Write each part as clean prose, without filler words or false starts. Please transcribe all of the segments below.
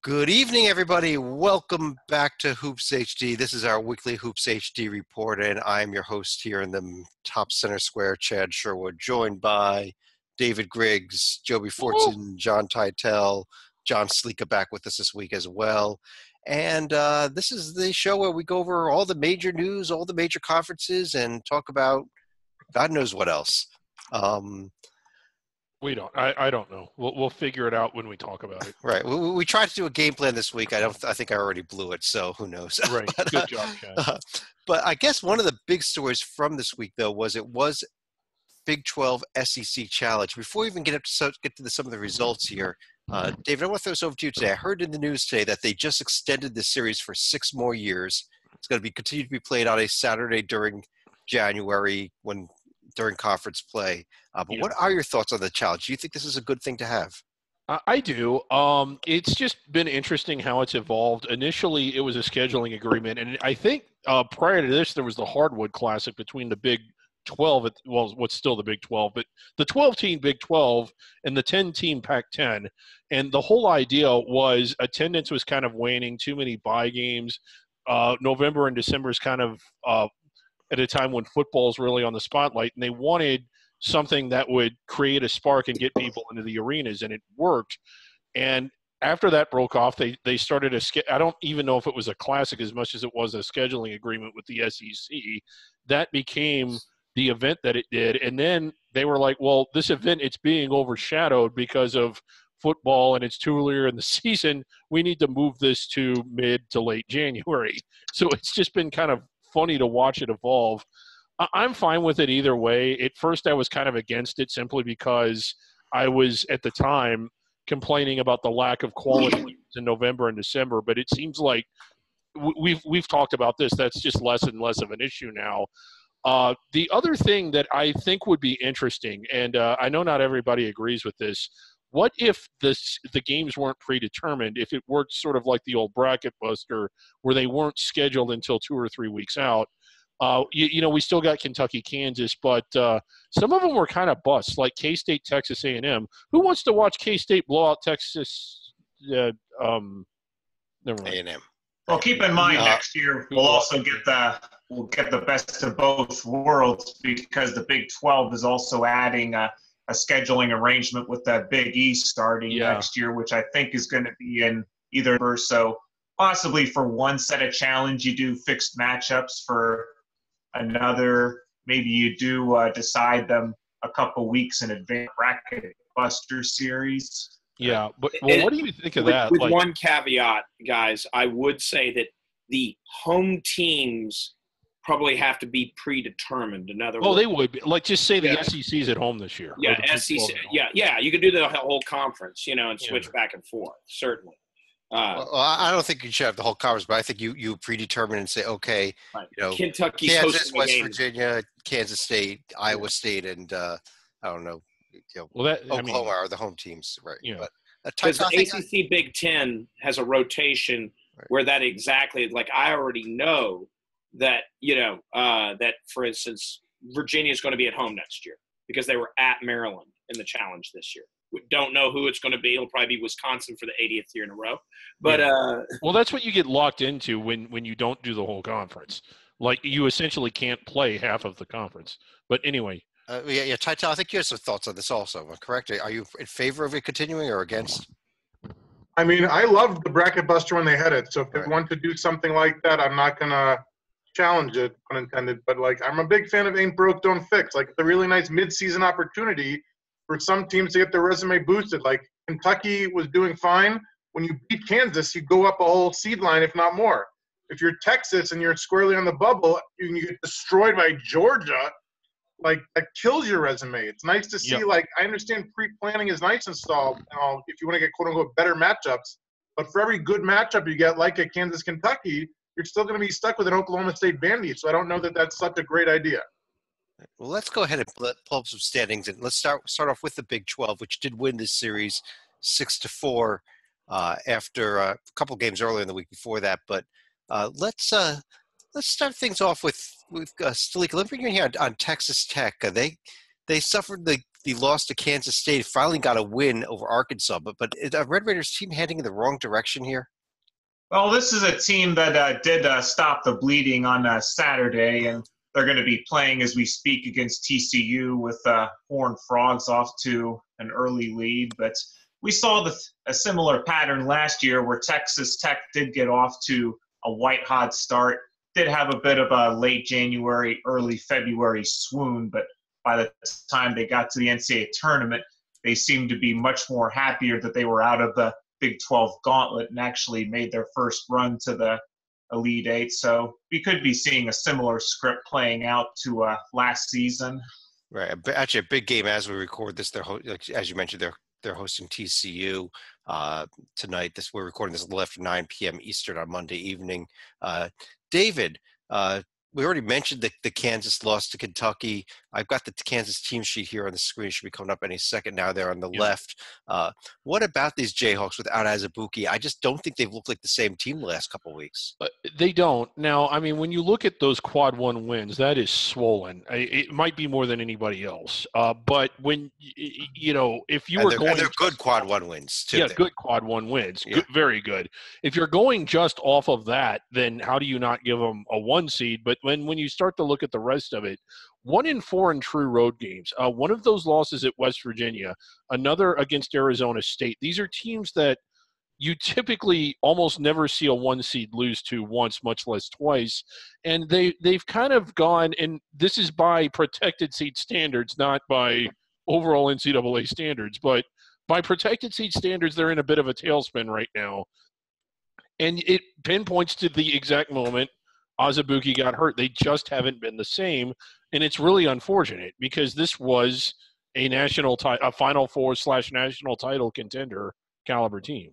Good evening, everybody. Welcome back to Hoops HD. This is our weekly Hoops HD report, and I'm your host here in the top center square, Chad Sherwood, joined by David Griggs, Joby Fortson, John Teitel, John Sleeka back with us this week as well. And this is the show where we go over all the major news, all the major conferences, and talk about God knows what else. We don't. I don't know. We'll figure it out when we talk about it. Right. We tried to do a game plan this week. I think I already blew it. So who knows? Right. Good job, Chad. But I guess one of the big stories from this week, though, was Big 12 SEC Challenge. Before we even get to some of the results here, David, I want to throw this over to you today. I heard in the news today that they just extended the series for 6 more years. It's going to continue to be played on a Saturday during January during conference play. But what are your thoughts on the challenge? Do you think this is a good thing to have? I do. It's just been interesting how it's evolved. Initially, it was a scheduling agreement, and I think prior to this, there was the Hardwood Classic between the Big 12, what's still the Big 12, but the 12-team Big 12 and the 10-team Pac-10. And the whole idea was attendance was kind of waning, too many bye games. November and December is kind of at a time when football is really on the spotlight, and they wanted something that would create a spark and get people into the arenas, and it worked. And after that broke off, they started I don't even know if it was a classic as much as it was a scheduling agreement with the SEC. That became the event that it did. And then they were like, well, this event, it's being overshadowed because of football and it's too earlier in the season. We need to move this to mid to late January. So it's just been kind of funny to watch it evolve. I'm fine with it either way. At first, I was kind of against it simply because I was, at the time, complaining about the lack of quality in November and December. But it seems like we've talked about this. That's just less and less of an issue now. The other thing that I think would be interesting, and I know not everybody agrees with this, what if the games weren't predetermined, if it worked sort of like the old bracket buster where they weren't scheduled until 2 or 3 weeks out? We still got Kentucky, Kansas, but some of them were kind of busts, like K-State, Texas A&M. Who wants to watch K-State blow out Texas? Never mind. A&M. Well, keep in mind next year we'll also get the best of both worlds because the Big 12 is also adding a scheduling arrangement with that Big East starting next year, which I think is going to be in either. So possibly for one set of challenge, you do fixed matchups. For another, maybe you do decide them a couple weeks in advance. Bracket Buster series. Yeah, but what do you think of that? With one caveat, guys, I would say that the home teams probably have to be predetermined. In other words, they would be. Like, just say the SEC's at home this year. Yeah, SEC. Yeah, you could do the whole conference, and switch back and forth. Certainly. Well, I don't think you should have the whole conference, but I think you predetermine and say, okay, right. Kentucky's Kansas, West Virginia, Kansas State, Iowa State, and I don't know, Oklahoma are the home teams, right? Yeah. But because the ACC Big Ten has a rotation where that exactly, like I already know that that for instance Virginia is going to be at home next year because they were at Maryland in the challenge this year. We don't know who it's going to be. It'll probably be Wisconsin for the 80th year in a row. But well, that's what you get locked into when you don't do the whole conference. Like, you essentially can't play half of the conference. But anyway. Teitel, I think you have some thoughts on this also. Am I correct? Are you in favor of it continuing or against? I mean, I loved the bracket buster when they had it. So if they want to do something like that, I'm not going to challenge it, unintended. But, I'm a big fan of ain't broke, don't fix. It's a really nice mid-season opportunity for some teams to get their resume boosted. Like, Kentucky was doing fine. When you beat Kansas, you go up a whole seed line, if not more. If you're Texas and you're squarely on the bubble, you get destroyed by Georgia, that kills your resume. It's nice to see, I understand pre-planning is nice and all, if you want to get quote-unquote better matchups. But for every good matchup you get, like at Kansas-Kentucky, you're still going to be stuck with an Oklahoma State Vandy. So I don't know that that's such a great idea. Well, let's go ahead and pull up some standings, and let's start off with the Big 12, which did win this series 6-4 after a couple games earlier in the week before that. But let's start things off with Sleeka. Let me bring you in here on Texas Tech. They suffered the the loss to Kansas State, finally got a win over Arkansas. But is the Red Raiders team heading in the wrong direction here? Well, this is a team that did stop the bleeding on Saturday, and they're going to be playing as we speak against TCU with Horned Frogs off to an early lead. But we saw a similar pattern last year where Texas Tech did get off to a white-hot start, did have a bit of a late January, early February swoon, but by the time they got to the NCAA tournament, they seemed to be much more happier that they were out of the Big 12 gauntlet and actually made their first run to the Elite Eight. So we could be seeing a similar script playing out to last season. Right. Actually, a big game as we record this. As you mentioned, they're hosting TCU tonight. We're recording this a little after 9 p.m. Eastern on Monday evening. David, we already mentioned the Kansas loss to Kentucky. I've got the Kansas team sheet here on the screen. It should be coming up any second now there on the left. What about these Jayhawks without Azubuike? I just don't think they've looked like the same team the last couple of weeks. They don't. Now, I mean, when you look at those quad one wins, that is swollen. It might be more than anybody else. But when, if you were going – they're good quad one wins, too. Yeah, good quad one wins. Yeah. Good, very good. If you're going just off of that, then how do you not give them a 1 seed? But when you start to look at the rest of it, 1-4 in true road games. One of those losses at West Virginia, another against Arizona State. These are teams that you typically almost never see a 1 seed lose to once, much less twice. And they've kind of gone, and this is by protected seed standards, not by overall NCAA standards, but by protected seed standards, they're in a bit of a tailspin right now. And it pinpoints to the exact moment Azubuike got hurt. They just haven't been the same, and it's really unfortunate because this was a a Final Four / national title contender caliber team.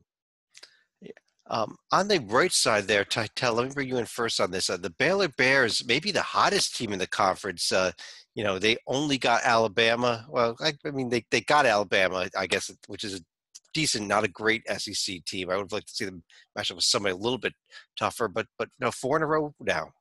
On the right side there, Tytel, let me bring you in first on this. The Baylor Bears, maybe the hottest team in the conference. They only got Alabama. Well, I mean, they got Alabama, I guess, which is a decent, not a great SEC team. I would like to see them match up with somebody a little bit tougher, but 4 in a row now.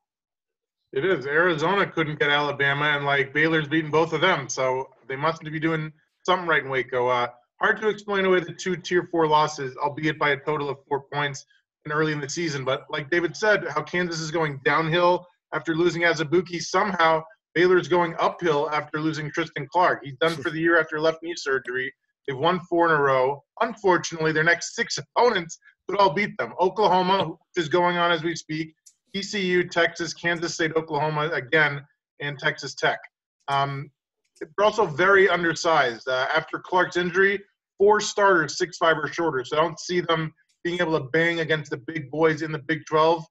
It is. Arizona couldn't get Alabama, and Baylor's beaten both of them, so they must be doing something right in Waco. Hard to explain away the 2 Tier 4 losses, albeit by a total of 4 points early in the season. But like David said, how Kansas is going downhill after losing Azubuike, somehow Baylor's going uphill after losing Tristan Clark. He's done for the year after left knee surgery. They've won 4 in a row. Unfortunately, their next 6 opponents could all beat them. Oklahoma, which is going on as we speak, TCU, Texas, Kansas State, Oklahoma again, and Texas Tech. They're also very undersized. After Clark's injury, 4 starters, 6'5" or shorter. So I don't see them being able to bang against the big boys in the Big 12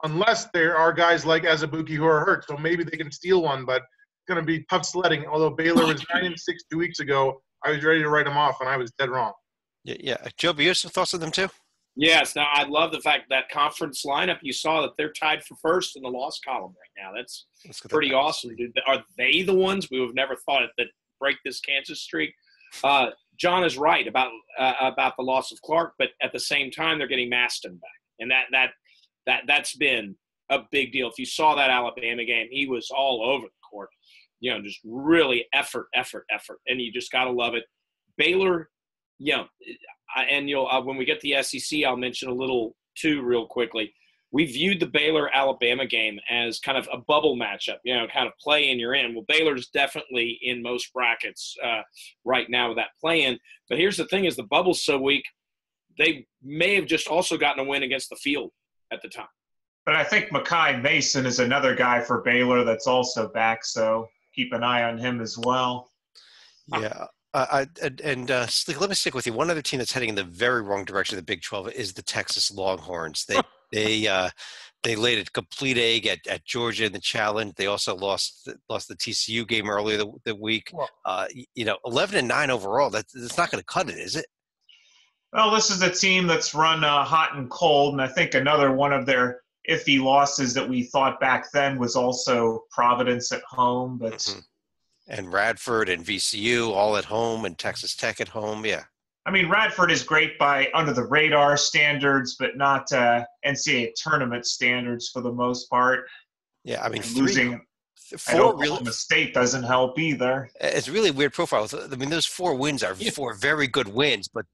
unless there are guys like Azubuike who are hurt. So maybe they can steal one, but it's going to be tough sledding. Although Baylor was 9-6 2 weeks ago, I was ready to write them off, and I was dead wrong. Yeah. Joe, you have some thoughts on them too? Yes. Now, I love the fact that conference lineup, you saw that they're tied for first in the loss column right now. That's pretty awesome. Are they the ones we would have never thought that break this Kansas streak? John is right about the loss of Clark, but at the same time, they're getting Maston back. And that's been a big deal. If you saw that Alabama game, he was all over the court. Just really effort. And you just got to love it. Baylor, and when we get to the SEC, I'll mention a little too real quickly. We viewed the Baylor-Alabama game as kind of a bubble matchup, kind of play in, you're in. Well, Baylor's definitely in most brackets right now with that play-in. But here's the thing is the bubble's so weak, they may have just also gotten a win against the field at the time. But I think Makai Mason is another guy for Baylor that's also back, so keep an eye on him as well. Yeah. Sleek, let me stick with you. One other team that's heading in the very wrong direction of the Big 12 is the Texas Longhorns. They laid a complete egg at Georgia in the challenge. They also lost the TCU game earlier the week. 11-9 overall. That's not going to cut it, is it? Well, this is a team that's run hot and cold, and I think another one of their iffy losses that we thought back then was also Providence at home, but. Mm-hmm. And Radford and VCU all at home and Texas Tech at home, yeah. I mean, Radford is great by under-the-radar standards, but not NCAA tournament standards for the most part. Yeah, I mean, And Oklahoma State doesn't help either. It's really weird profile. I mean, those 4 wins are 4 very good wins, but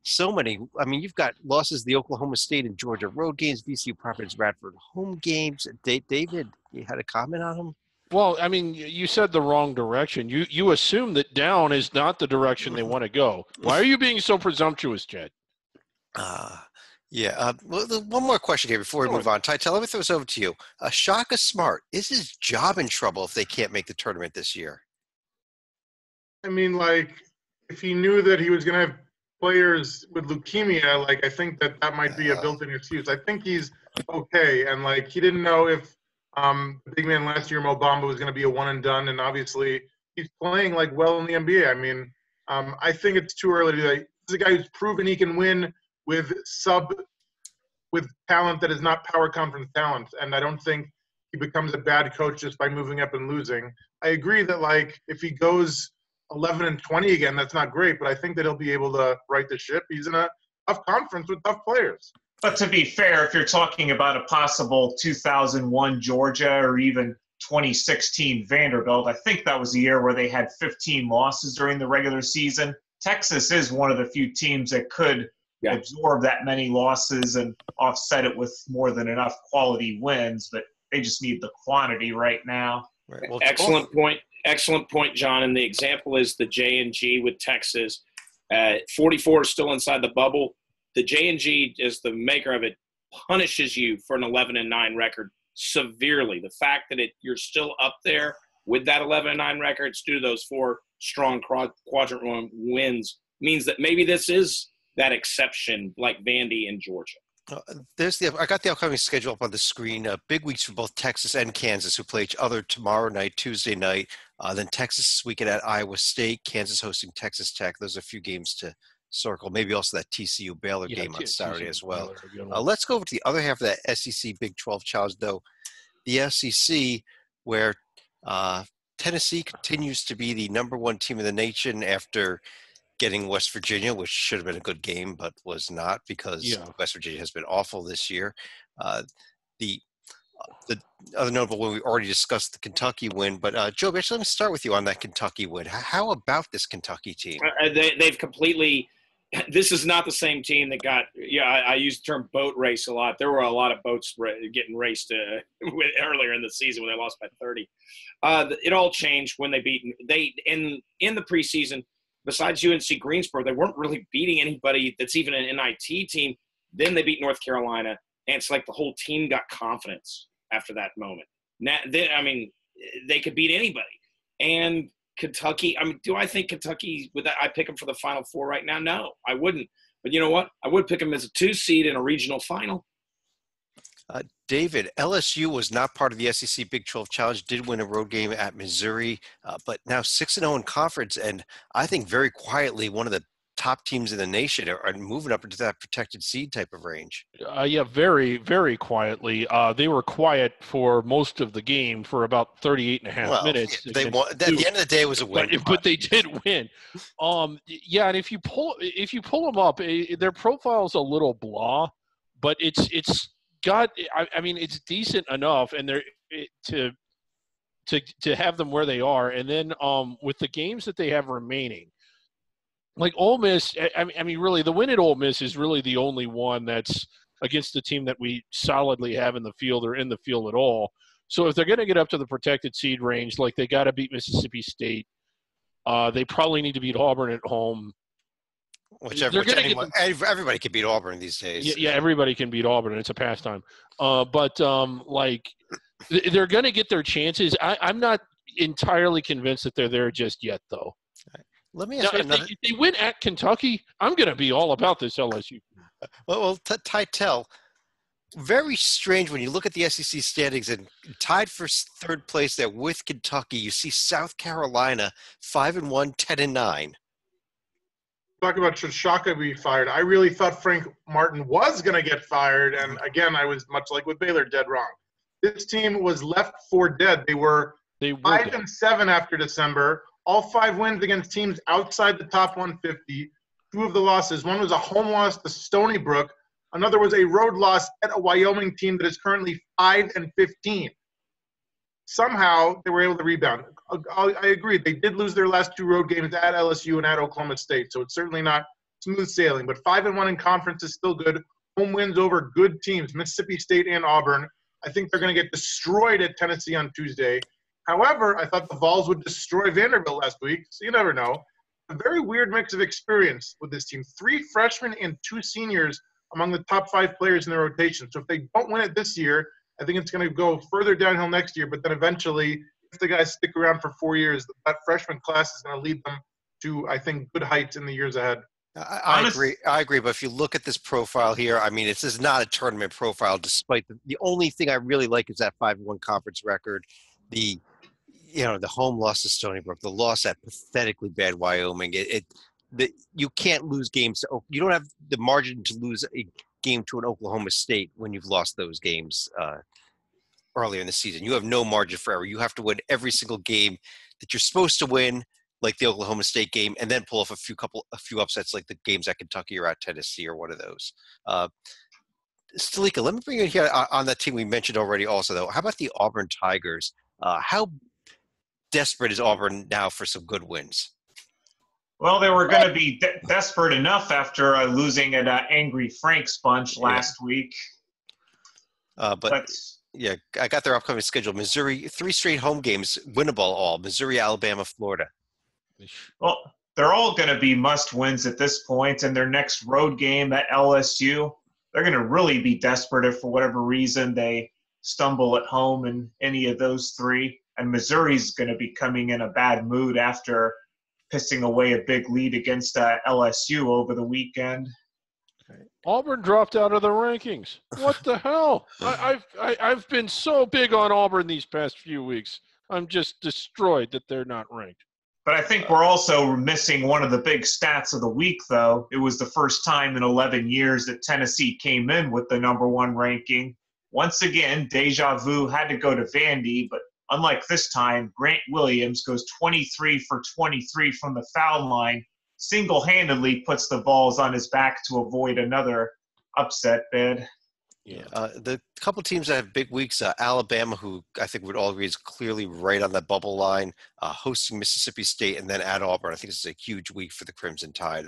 so many. I mean, you've got losses: the Oklahoma State and Georgia road games, VCU, Providence, Radford home games. David, you had a comment on them? Well, I mean, you said the wrong direction. You assume that down is not the direction they want to go. Why are you being so presumptuous, Jed? Yeah. Well, one more question here before we move on. Ty, let me throw this over to you. Shaka Smart, is his job in trouble if they can't make the tournament this year? I mean, like, if he knew that he was going to have players with leukemia, like, I think that might be a built-in excuse. I think he's okay. And, like, he didn't know if the big man last year, Mo Bamba, was going to be a one-and-done. And obviously, he's playing, like, well in the NBA. I mean, I think it's too early to, like, this is a guy who's proven he can win with talent that is not power conference talent. And I don't think he becomes a bad coach just by moving up and losing. I agree that, like, if he goes 11-20 again, that's not great, but I think that he'll be able to right the ship. He's in a tough conference with tough players. But to be fair, if you're talking about a possible 2001 Georgia or even 2016 Vanderbilt, I think that was the year where they had 15 losses during the regular season. Texas is one of the few teams that could absorb that many losses and offset it with more than enough quality wins, but they just need the quantity right now. Right. Well, Excellent point, John. And the example is the J&G with Texas. 44 is still inside the bubble. The J&G, as the maker of it, punishes you for an 11-9 record severely. The fact that you're still up there with that 11-9 record, it's due to those 4 strong quadrant 1 wins, means that maybe this is that exception like Vandy and Georgia. I got the upcoming schedule up on the screen. Big weeks for both Texas and Kansas, who play each other tomorrow night, Tuesday night. Then Texas this weekend at Iowa State, Kansas hosting Texas Tech. Those are a few games to circle. Maybe also that TCU Baylor game on Saturday as well. Let's go over to the other half of that SEC Big 12 challenge, though. The SEC, where Tennessee continues to be the number 1 team in the nation after getting West Virginia, which should have been a good game, but was not because West Virginia has been awful this year. The other notable one, we already discussed the Kentucky win, but Joe, actually, let me start with you on that Kentucky win. How about this Kentucky team? They've completely – this is not the same team that got – I use the term boat race a lot. There were a lot of boats getting raced earlier in the season when they lost by 30. It all changed when they beat – in the preseason – besides UNC Greensboro, they weren't really beating anybody that's even an NIT team. Then they beat North Carolina, and it's like the whole team got confidence after that moment. Now, they could beat anybody. And Kentucky, do I think Kentucky, would I pick them for the Final Four right now? No, I wouldn't. But you know what? I would pick them as a 2 seed in a regional final. David, LSU was not part of the SEC Big 12 Challenge, did win a road game at Missouri, but now 6-0 in conference, and I think very quietly one of the top teams in the nation are moving up into that protected seed type of range. Very, very quietly. They were quiet for most of the game for about 38 and a half minutes. They won. At the end of the day, it was a win. But they did win. And if you pull them up, their profile's a little blah, but it's it's decent enough, and they're to have them where they are. And then with the games that they have remaining, like Ole Miss, really the win at Ole Miss is really the only one that's against the team that we solidly have in the field or in the field at all. So if they're going to get up to the protected seed range, like they got to beat Mississippi State, they probably need to beat Auburn at home. Everybody can beat Auburn these days. Yeah, everybody can beat Auburn, and it's a pastime. But they're going to get their chances. I'm not entirely convinced that they're there just yet, though. Right. Let me ask you another. If they win at Kentucky, I'm going to be all about this LSU. Well, Tytel, very strange when you look at the SEC standings and tied for 3rd place there with Kentucky. You see South Carolina 5-1, 10-9. Talk about should Shaka be fired. I really thought Frank Martin was going to get fired, and again, I was much like with Baylor, dead wrong. This team was left for dead. They were 5-7 after December. All 5 wins against teams outside the top 150. 2 of the losses. One was a home loss to Stony Brook. Another was a road loss at a Wyoming team that is currently 5-15. somehow they were able to rebound. I agree. They did lose their last 2 road games at LSU and at Oklahoma State, so it's certainly not smooth sailing. But 5-1 in conference is still good. Home wins over good teams, Mississippi State and Auburn. I think they're going to get destroyed at Tennessee on Tuesday. However, I thought the Vols would destroy Vanderbilt last week, so you never know. A very weird mix of experience with this team. 3 freshmen and 2 seniors among the top 5 players in their rotation. So if they don't win it this year, I think it's going to go further downhill next year. But then eventually, if the guys stick around for 4 years, that freshman class is going to lead them to, I think, good heights in the years ahead. I agree. But if you look at this profile here, I mean, this is not a tournament profile, despite the only thing I really like is that 5-1 conference record. The home loss to Stony Brook, the loss at pathetically bad Wyoming. You can't lose games. You don't have the margin to lose a game to an Oklahoma State when you've lost those games earlier in the season. You have no margin for error. You have to win every single game that you're supposed to win, like the Oklahoma State game, and then pull off a few upsets like the games at Kentucky or at Tennessee or one of those. Stalika, let me bring you in here on that team we mentioned already also, though. How about the Auburn Tigers? How desperate is Auburn now for some good wins? Well, they were going to be desperate enough after losing at Angry Frank's bunch last week. But yeah, I got their upcoming schedule. Missouri, 3 straight home games, winnable all. Missouri, Alabama, Florida. Well, they're all going to be must-wins at this point, and their next road game at LSU, they're going to really be desperate if for whatever reason they stumble at home in any of those 3. And Missouri's going to be coming in a bad mood after pissing away a big lead against LSU over the weekend. Auburn dropped out of the rankings. What the hell? I've been so big on Auburn these past few weeks. I'm just destroyed that they're not ranked. But I think we're also missing one of the big stats of the week, though. It was the first time in 11 years that Tennessee came in with the number 1 ranking. Once again, deja vu had to go to Vandy, but unlike this time, Grant Williams goes 23 for 23 from the foul line, single-handedly puts the Vols on his back to avoid another upset bid. Yeah, the couple teams that have big weeks, Alabama, who I think we'd all agree is clearly right on that bubble line, hosting Mississippi State, and then at Auburn. I think this is a huge week for the Crimson Tide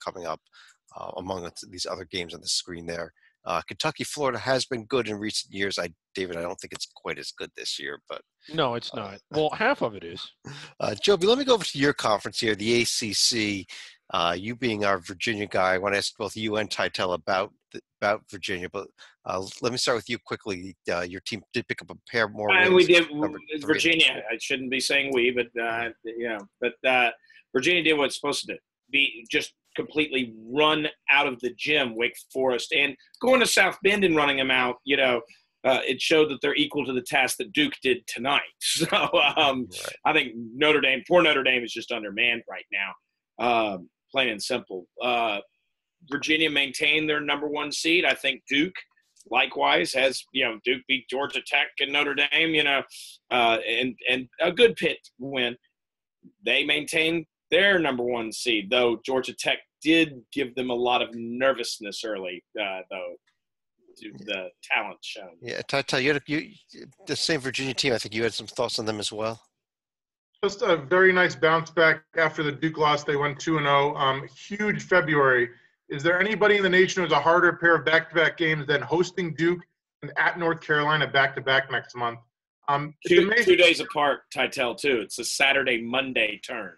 coming up among these other games on the screen there. Kentucky, Florida has been good in recent years. David, I don't think it's quite as good this year, but no, it's not. Well, half of it is. Joby, let me go over to your conference here, the ACC. You being our Virginia guy, I want to ask both you and Titel about Virginia, but let me start with you quickly. Your team did pick up a pair more wins. We did. Virginia, I shouldn't be saying we, but Virginia did what it's supposed to do. Be just completely run out of the gym, Wake Forest, and going to South Bend and running them out. It showed that they're equal to the task that Duke did tonight. So right. I think poor Notre Dame is just undermanned right now, plain and simple. Virginia maintained their number 1 seed. I think Duke, likewise, has Duke beat Georgia Tech and Notre Dame. And a good Pitt win. They maintained their number 1 seed, though Georgia Tech did give them a lot of nervousness early, though. The talent shown. Yeah, Titel, you the same Virginia team. I think you had some thoughts on them as well. Just a very nice bounce back after the Duke loss. They went 2-0. Huge February. Is there anybody in the nation who has a harder pair of back-to-back games than hosting Duke and at North Carolina back-to-back next month? 2 days apart, Titel, too. It's a Saturday-Monday turn.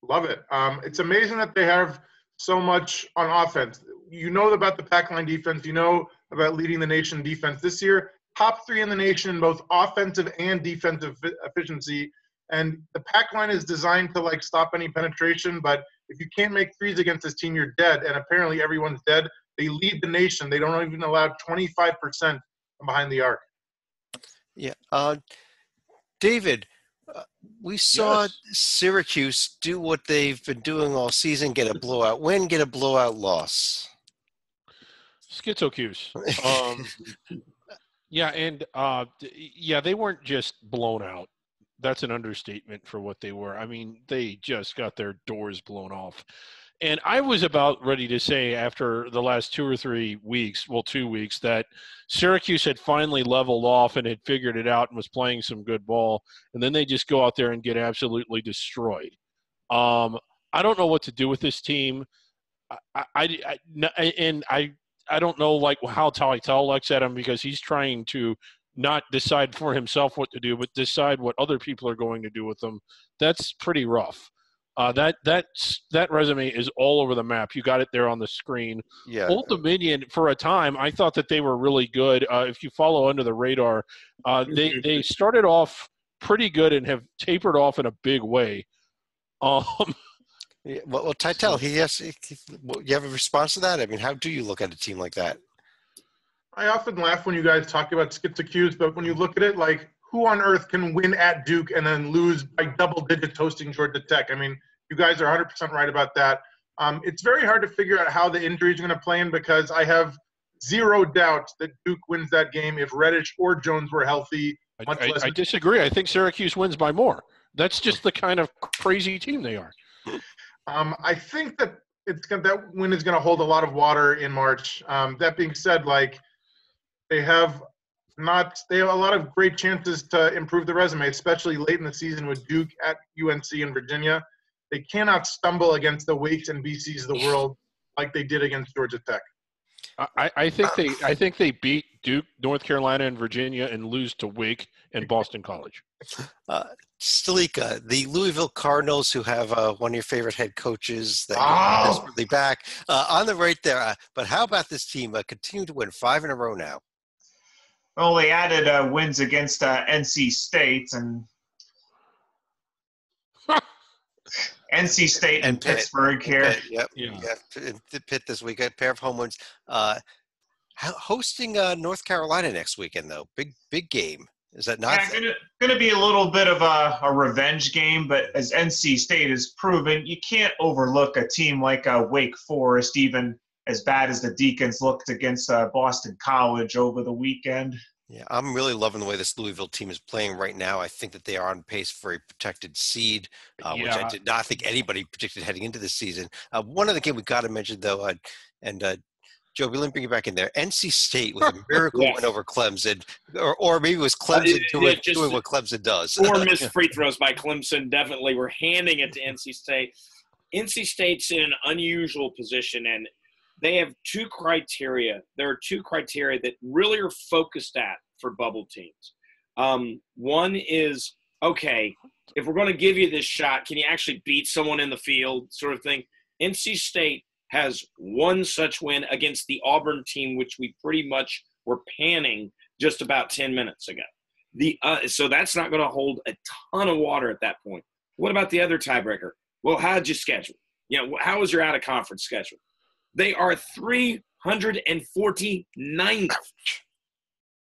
Love it. It's amazing that they have so much on offense. You know about the pack line defense. You know about leading the nation defense this year. Top 3 in the nation in both offensive and defensive efficiency. And the pack line is designed to stop any penetration. But if you can't make threes against this team, you're dead. And apparently everyone's dead. They lead the nation. They don't even allow 25% from behind the arc. Yeah. David, we saw Syracuse do what they've been doing all season, get a blowout win, get a blowout loss. Schizocuse. They weren't just blown out. That's an understatement for what they were. I mean, they just got their doors blown off. And I was about ready to say after the last 2 or 3 weeks, 2 weeks, that Syracuse had finally leveled off and had figured it out and was playing some good ball. And then they just go out there and get absolutely destroyed. I don't know what to do with this team. I don't know like how Tytel looks at him, because he's trying to not decide for himself what to do, but decide what other people are going to do with them. That's pretty rough. That resume is all over the map. You got it there on the screen. Yeah. Old Dominion, for a time, I thought that they were really good. If you follow under the radar, they started off pretty good and have tapered off in a big way. Yeah, well, Tytel, you have a response to that? I mean, how do you look at a team like that? I often laugh when you guys talk about Schizocuse, but when you look at it, like, who on earth can win at Duke and then lose by double digits hosting Georgia Tech? I mean, you guys are 100% right about that. It's very hard to figure out how the injuries are going to play in, because I have zero doubt that Duke wins that game if Reddish or Jones were healthy. I disagree. I think Syracuse wins by more. That's just the kind of crazy team they are. I think that that win is going to hold a lot of water in March. That being said, like, they have a lot of great chances to improve the resume, especially late in the season with Duke at UNC and Virginia. They cannot stumble against the Wakes and BCs of the world like they did against Georgia Tech. I think they beat Duke, North Carolina, and Virginia, and lose to Wake and Boston College. Stalika, the Louisville Cardinals, who have one of your favorite head coaches that are desperately back on the right there. But how about this team continue to win 5 in a row now? Well, they added wins against NC State and NC State and Pittsburgh here. Yep. Pitt this weekend, pair of home wins. Hosting North Carolina next weekend, though. Big game. Is that not? Yeah, going to be a little bit of a revenge game, but as NC State has proven, you can't overlook a team like Wake Forest, even as bad as the Deacons looked against Boston College over the weekend. Yeah, I'm really loving the way this Louisville team is playing right now. I think that they are on pace for a protected seed, which I did not think anybody predicted heading into the season. One other game we got to mention, though, Joe, we didn't bring you back in there. NC State with a miracle win over Clemson, or maybe it was Clemson doing what Clemson does. 4 missed free throws by Clemson definitely were handing it to NC State. NC State's in an unusual position, and they have 2 criteria. There are 2 criteria that really are focused at for bubble teams. One is, okay, if we're going to give you this shot, can you actually beat someone in the field, sort of thing? NC State has one such win against the Auburn team, which we pretty much were panning just about 10 minutes ago. So that's not going to hold a ton of water at that point. What about the other tiebreaker? Well, how'd you schedule? How was your out-of-conference schedule? They are 349th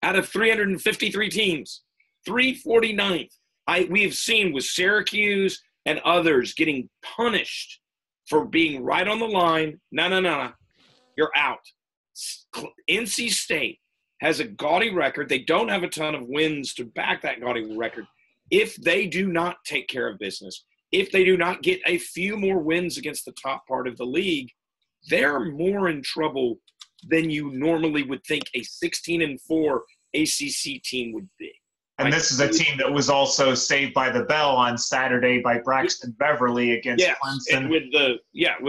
out of 353 teams. 349th. We have seen with Syracuse and others getting punished for being right on the line. No. You're out. NC State has a gaudy record. They don't have a ton of wins to back that gaudy record. If they do not take care of business, if they do not get a few more wins against the top part of the league, they're more in trouble than you normally would think a 16-4 ACC team would be. And this is a team that was also saved by the bell on Saturday by Braxton Beverly against Clemson. And with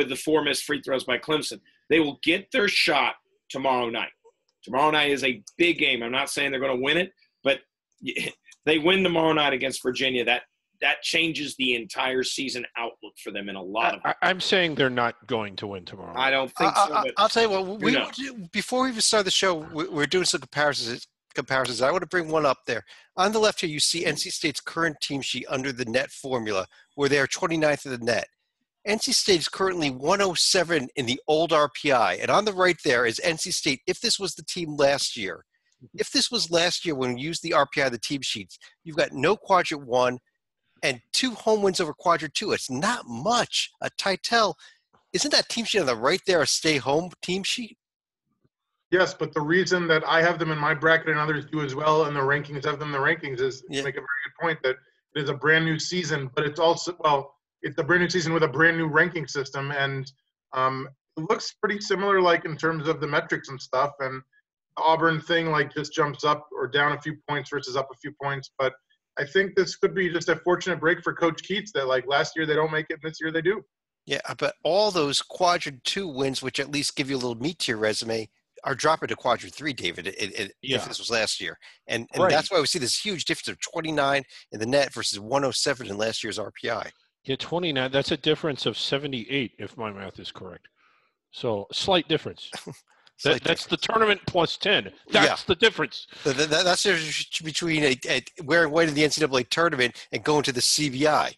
the 4 missed free throws by Clemson. They will get their shot tomorrow night. Tomorrow night is a big game. I'm not saying they're going to win it, but they win tomorrow night against Virginia. That changes the entire season outlook for them in a lot of ways. I'm saying they're not going to win tomorrow. I don't think so. I'll tell you what. Before we even start the show, we're doing some comparisons. I want to bring one up there. On the left here, you see NC State's current team sheet under the net formula, where they are 29th in the net. NC State is currently 107 in the old RPI. And on the right there is NC State. If this was the team last year, when we used the RPI, the team sheets, you've got no quadrant 1 and 2 home wins over quadrant 2. It's not much. A Tytel, isn't that team sheet on the right there a stay home team sheet? Yes, but the reason that I have them in my bracket and others do as well, and the rankings have them in the rankings, is to make a very good point that it is a brand new season, but it's also, it's a brand new season with a brand new ranking system. And It looks pretty similar, like in terms of the metrics and stuff. And the Auburn thing, like, just jumps up or down a few points versus up a few points. But I think this could be just a fortunate break for Coach Keats that, like, last year they don't make it, and this year they do. Yeah, but all those quadrant 2 wins, which at least give you a little meat to your resume, are dropping to quadrant 3, David, if this was last year. And Right. that's why we see this huge difference of 29 in the net versus 107 in last year's RPI. Yeah, 29. That's a difference of 78, if my math is correct. So, slight difference. That's the tournament plus 10. That's the difference. That's the difference between wearing white in the NCAA tournament and going to the CBI.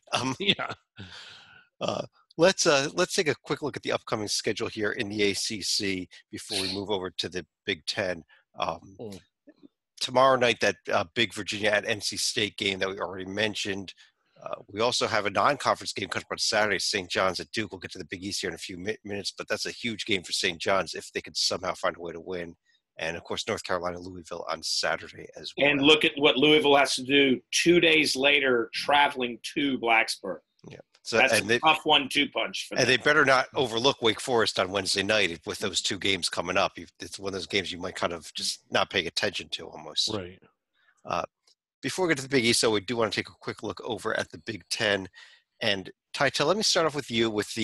Let's take a quick look at the upcoming schedule here in the ACC before we move over to the Big Ten. Tomorrow night, that big Virginia at NC State game that we already mentioned. We also have a non-conference game coming up on Saturday, St. John's at Duke. We'll get to the Big East here in a few minutes, but that's a huge game for St. John's if they could somehow find a way to win. And, of course, North Carolina, Louisville on Saturday as well. And look at what Louisville has to do 2 days later, traveling to Blacksburg. Yeah. So, that's a tough 1-2 punch for them. And they better not overlook Wake Forest on Wednesday night with those 2 games coming up. It's one of those games you might kind of just not pay attention to almost. Right. Before we get to the Big East, so we do want to take a quick look over at the Big Ten. And, Tytel, let me start off with you with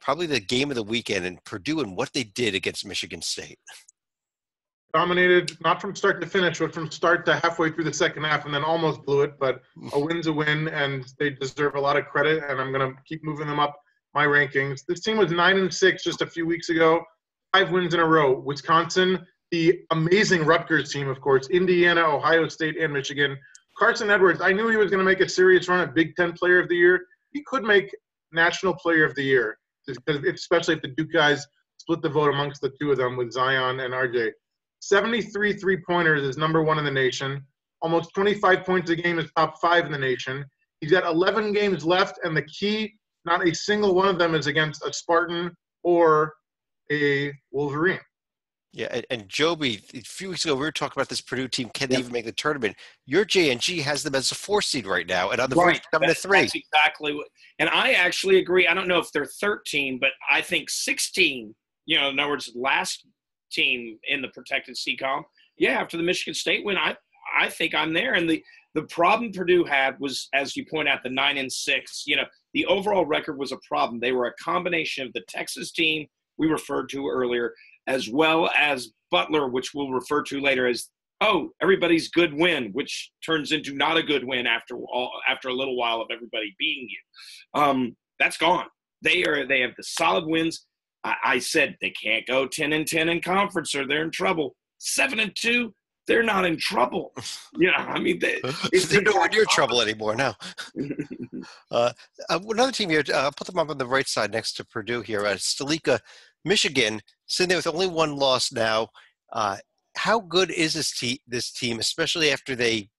probably the game of the weekend in Purdue and what they did against Michigan State. Dominated, not from start to finish, but from start to halfway through the second half, and then almost blew it. But a win's a win, and they deserve a lot of credit, and I'm going to keep moving them up my rankings. This team was 9-6 just a few weeks ago, 5 wins in a row. Wisconsin, the amazing Rutgers team, of course, Indiana, Ohio State, and Michigan. Carson Edwards, I knew he was going to make a serious run at Big Ten Player of the Year. He could make National Player of the Year, especially if the Duke guys split the vote amongst the 2 of them with Zion and RJ. 73 three-pointers is number 1 in the nation. Almost 25 points a game is top 5 in the nation. He's got 11 games left, and the key, not a single one of them is against a Spartan or a Wolverine. Yeah, and Joby, a few weeks ago, we were talking about this Purdue team. Can they even make the tournament? Your J&G has them as a 4 seed right now, and on the verge coming to 3. That's exactly what. And I actually agree. I don't know if they're 13, but I think 16. In other words, last team in the protected CCOM. Yeah, after the Michigan State win, I think I'm there. And the problem Purdue had was, as you point out, the 9-6. The overall record was a problem. They were a combination of the Texas team we referred to earlier, as well as Butler, which we'll refer to later as, everybody's good win, which turns into not a good win after a little while of everybody beating you. That's gone. They have the solid wins. I said they can't go 10-10 in conference or they're in trouble. 7-2, they're not in trouble. They're nowhere near trouble anymore now. Another team here, I'll put them up on the right side next to Purdue here. Stalika, Michigan, sitting there with only 1 loss now. How good is this team, especially after they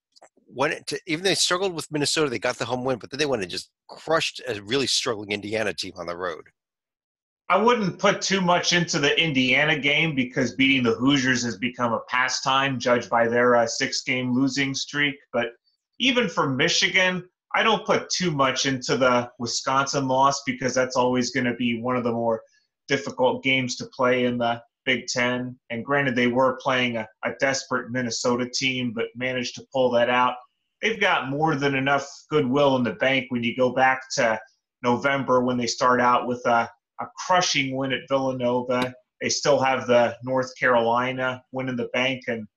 even they struggled with Minnesota, they got the home win, but then they went and just crushed a really struggling Indiana team on the road. I wouldn't put too much into the Indiana game because beating the Hoosiers has become a pastime judged by their 6-game losing streak. But even for Michigan, I don't put too much into the Wisconsin loss because that's always going to be one of the more difficult games to play in the Big Ten. And granted, they were playing a desperate Minnesota team, but managed to pull that out. They've got more than enough goodwill in the bank when you go back to November when they start out with a crushing win at Villanova. They still have the North Carolina win in the bank, and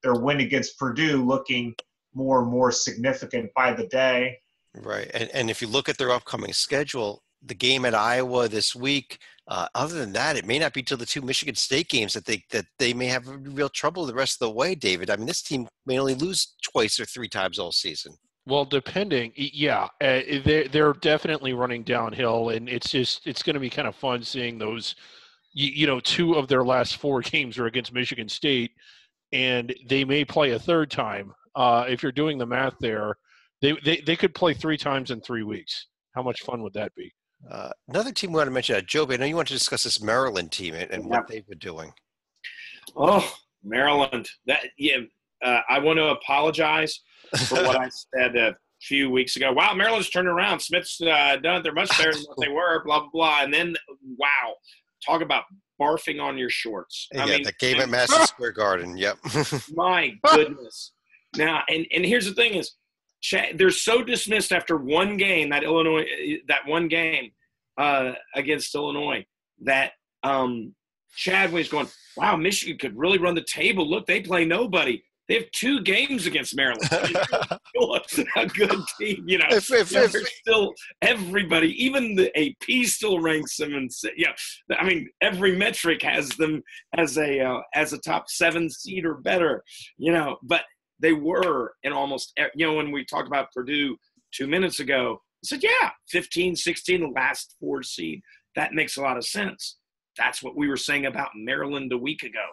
their win against Purdue looking more and more significant by the day. Right. And if you look at their upcoming schedule, the game at Iowa this week, other than that, it may not be till the 2 Michigan State games that they may have real trouble the rest of the way, David. I mean, this team may only lose 2 or 3 times all season. Well, depending, they're definitely running downhill, and it's going to be kind of fun seeing those. 2 of their last 4 games are against Michigan State, and they may play a 3rd time. If you're doing the math there, they could play 3 times in 3 weeks. How much fun would that be? Another team we want to mention, Joby, I know you want to discuss this Maryland team and what they've been doing. Oh, Maryland! I want to apologize for what I said a few weeks ago. Wow, Maryland's turned around. Smith's done it. They're much better than what they were, blah, blah, blah. And then, wow, talk about barfing on your shorts. Yeah, the game at Madison Square Garden. Yep. My goodness. Now, and here's the thing is, they're so dismissed after one game, that one game against Illinois, that Chadway's going, wow, Michigan could really run the table. Look, they play nobody. They have 2 games against Maryland. Still a good team, you know. Still everybody, even the AP still ranks them, and I mean, every metric has them as a top 7 seed or better, you know. But they were in almost, you know, when we talked about Purdue 2 minutes ago, I said, yeah, 15, 16, the last 4 seed. That makes a lot of sense. That's what we were saying about Maryland a week ago.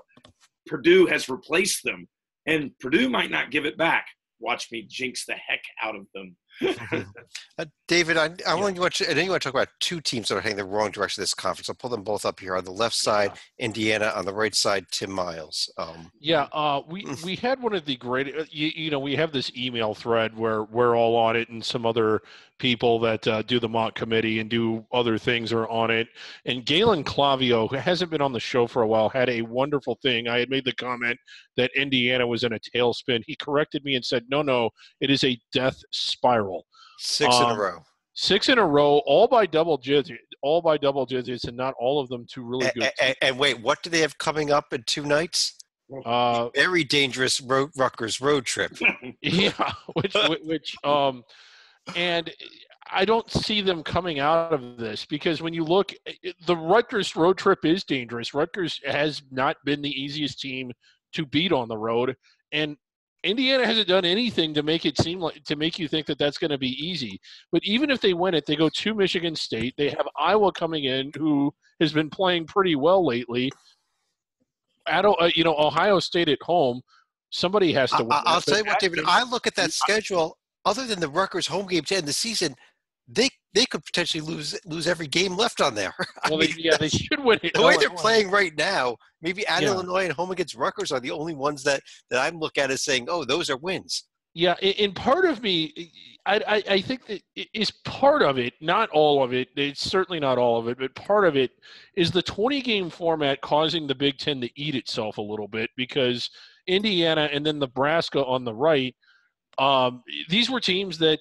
Purdue has replaced them, and Purdue might not give it back. Watch me jinx the heck out of them. David, I know you want to talk about 2 teams that are heading the wrong direction of this conference. I'll pull them both up here. On the left side, Indiana. On the right side, Tim Miles. We had one of the great. You know, we have this email thread where we're all on it, and some other people that do the mock committee and do other things are on it. And Galen Clavio, who hasn't been on the show for a while, had a wonderful thing. I had made the comment that Indiana was in a tailspin. He corrected me and said, no, it is a death spiral. 6 in a row. 6 in a row, all by double digits, and not all of them to really good. And wait, what do they have coming up in 2 nights? Very dangerous Rutgers road trip. Yeah, which and I don't see them coming out of this, because when you look, the Rutgers road trip is dangerous. Rutgers has not been the easiest team to beat on the road, and Indiana hasn't done anything to make it seem like, to make you think that that's going to be easy. But even if they win it, they go to Michigan State. They have Iowa coming in, who has been playing pretty well lately. Ohio State at home. Somebody has to win. I'll tell you what, David. I look at that schedule. Other than the Rutgers home game to end the season, they could potentially lose every game left on there. Well, they should win it. The way they're playing right now, maybe at Illinois and home against Rutgers are the only ones that I'm looking at as saying, oh, those are wins. Yeah, and part of me, I think that is part of it, not all of it. It's certainly not all of it, but part of it is the 20-game format causing the Big Ten to eat itself a little bit, because Indiana and then Nebraska on the right, these were teams that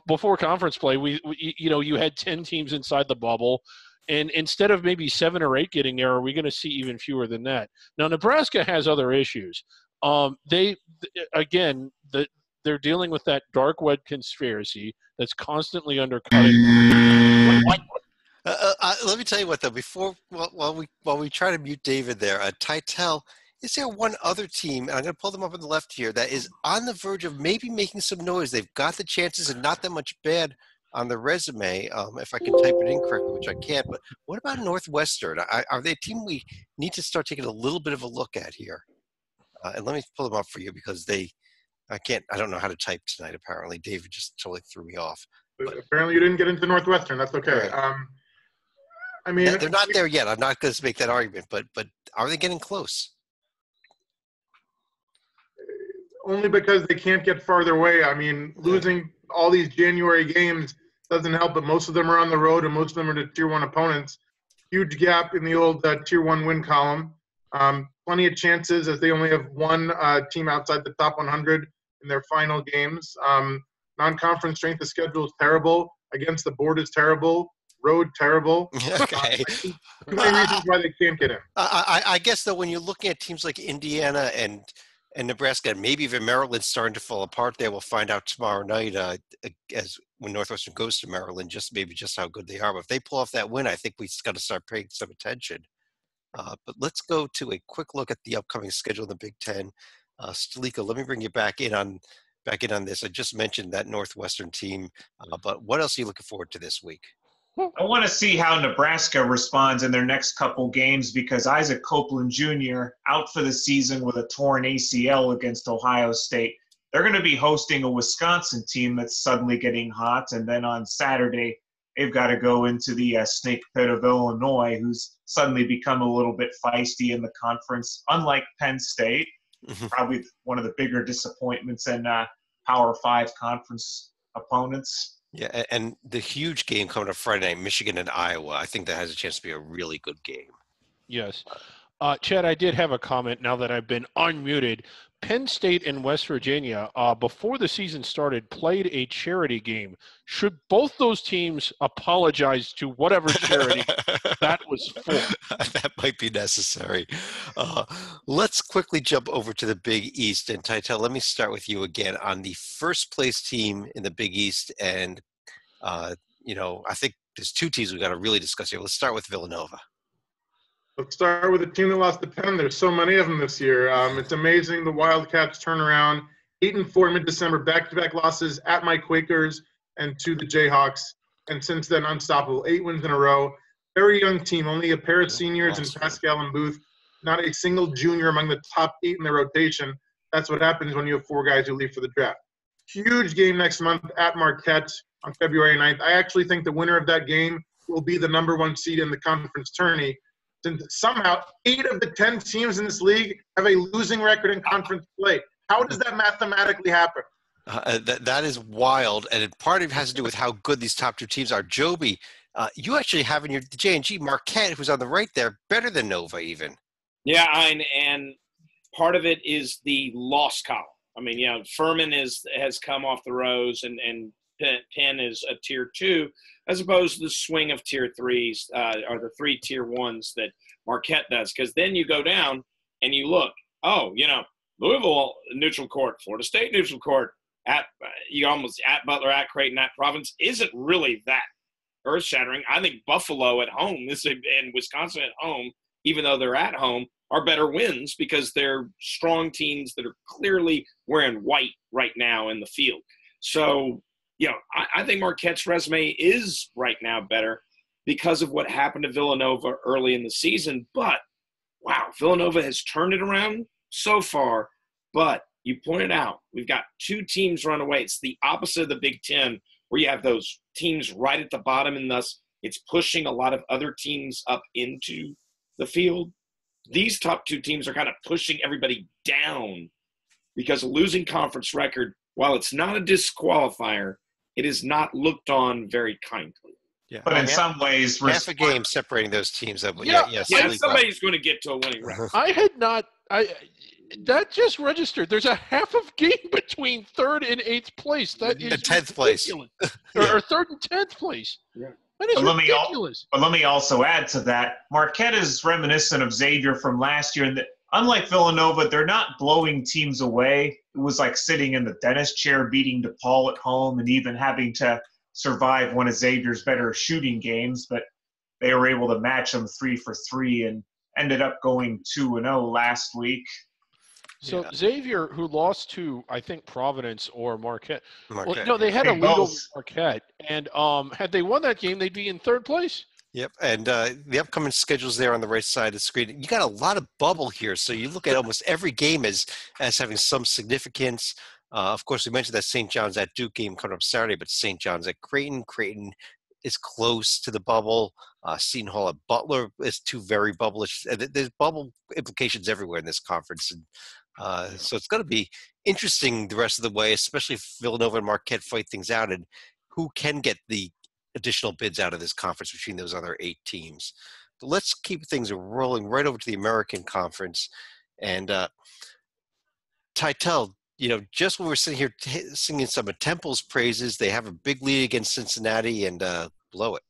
before conference play, you had 10 teams inside the bubble, and instead of maybe 7 or 8 getting there, are we going to see even fewer than that? Now, Nebraska has other issues. They're dealing with that dark web conspiracy that's constantly undercutting. Let me tell you what, though. While we try to mute David there, Titel, is there one other team, and I'm going to pull them up on the left here, that is on the verge of maybe making some noise? They've got the chances and not that much bad on the resume, if I can type it in correctly, which I can't. But what about Northwestern? Are they a team we need to start taking a little bit of a look at here? And let me pull them up for you, because I don't know how to type tonight, apparently. David just totally threw me off. But apparently you didn't get into Northwestern. That's okay. Right. I mean, they're not there yet. I'm not going to make that argument, but are they getting close? Only because they can't get farther away. I mean, losing all these January games doesn't help, but most of them are on the road, and most of them are to Tier 1 opponents. Huge gap in the old Tier 1 win column. Plenty of chances, as they only have one team outside the top 100 in their final games. Non-conference strength of schedule is terrible. Against the board is terrible. Road terrible. Okay. Too many reasons why they can't get in. I guess, though, when you're looking at teams like Indiana and Nebraska, and maybe even Maryland starting to fall apart there, we'll find out tomorrow night when Northwestern goes to Maryland, just how good they are. But if they pull off that win, I think we've got to start paying some attention. But let's go to a quick look at the upcoming schedule in the Big Ten. Stalika, let me bring you back in on this. I just mentioned that Northwestern team, but what else are you looking forward to this week? I want to see how Nebraska responds in their next couple games, because Isaac Copeland Jr. out for the season with a torn ACL against Ohio State. They're going to be hosting a Wisconsin team that's suddenly getting hot, and then on Saturday they've got to go into the snake pit of Illinois, who's suddenly become a little bit feisty in the conference, unlike Penn State, probably one of the bigger disappointments in Power 5 conference opponents. Yeah, and the huge game coming up Friday night, Michigan and Iowa. I think that has a chance to be a really good game. Yes. Chad, I did have a comment now that I've been unmuted. Penn State and West Virginia, before the season started, played a charity game. Should both those teams apologize to whatever charity that was for? That might be necessary. Let's quickly jump over to the Big East. And Titel, let me start with you again on the first place team in the Big East. And, I think there's two teams we've got to really discuss here. Let's start with Villanova. Let's start with a team that lost to Penn. There's so many of them this year. It's amazing the Wildcats turn around. 8-4 mid-December, back-to-back losses at my Quakers and to the Jayhawks. And since then, unstoppable. 8 wins in a row. Very young team, only a pair of seniors in Pascal and Booth. Not a single junior among the top 8 in the rotation. That's what happens when you have 4 guys who leave for the draft. Huge game next month at Marquette on February 9th. I actually think the winner of that game will be the number 1 seed in the conference tourney. Since somehow 8 of the 10 teams in this league have a losing record in conference play. How does that mathematically happen? That is wild, and part of it has to do with how good these top 2 teams are. Joby, you actually have in your J&G Marquette, who's on the right there, better than Nova even. Yeah, and part of it is the loss column. I mean, Furman has come off the rows, and Penn is a tier 2, as opposed to the swing of tier 3s or the 3 tier 1s that Marquette does. Because then you go down and you look, Louisville neutral court, Florida State neutral court, at Butler, at Creighton, at Providence isn't really that earth-shattering. I think Buffalo at home, and Wisconsin at home, even though they're at home, are better wins because they're strong teams that are clearly wearing white right now in the field. So, I think Marquette's resume is right now better because of what happened to Villanova early in the season. But, wow, Villanova has turned it around so far. But you pointed out, we've got 2 teams run away. It's the opposite of the Big Ten, where you have those teams right at the bottom, and thus it's pushing a lot of other teams up into the field. These top 2 teams are kind of pushing everybody down because a losing conference record, while it's not a disqualifier, it is not looked on very kindly. Yeah, but in some ways, half a game separating those teams. Somebody's going to get to a winning record. That just registered. There's a half of game between 3rd and 8th place. That is 10th place, or 3rd and 10th place. Yeah. That is ridiculous. But let me also add to that. Marquette is reminiscent of Xavier from last year, and unlike Villanova, they're not blowing teams away. It was like sitting in the dentist chair, beating DePaul at home, and even having to survive one of Xavier's better shooting games. But they were able to match them 3 for 3 and ended up going 2-0 last week. So Xavier, who lost to, I think, Providence or Marquette. Well, no, they had a lead over Marquette. And had they won that game, they'd be in 3rd place. Yep, and the upcoming schedules there on the right side of the screen. You got a lot of bubble here, so you look at almost every game as having some significance. Of course, we mentioned that St. John's at Duke game coming up Saturday, but St. John's at Creighton. Creighton is close to the bubble. Seton Hall at Butler is 2 very bubblish. There's bubble implications everywhere in this conference, and so it's going to be interesting the rest of the way, especially if Villanova and Marquette fight things out, and who can get the additional bids out of this conference between those other 8 teams. But let's keep things rolling right over to the American Conference. And Titel, just when we're sitting here singing some of Temple's praises, they have a big lead against Cincinnati and blow it.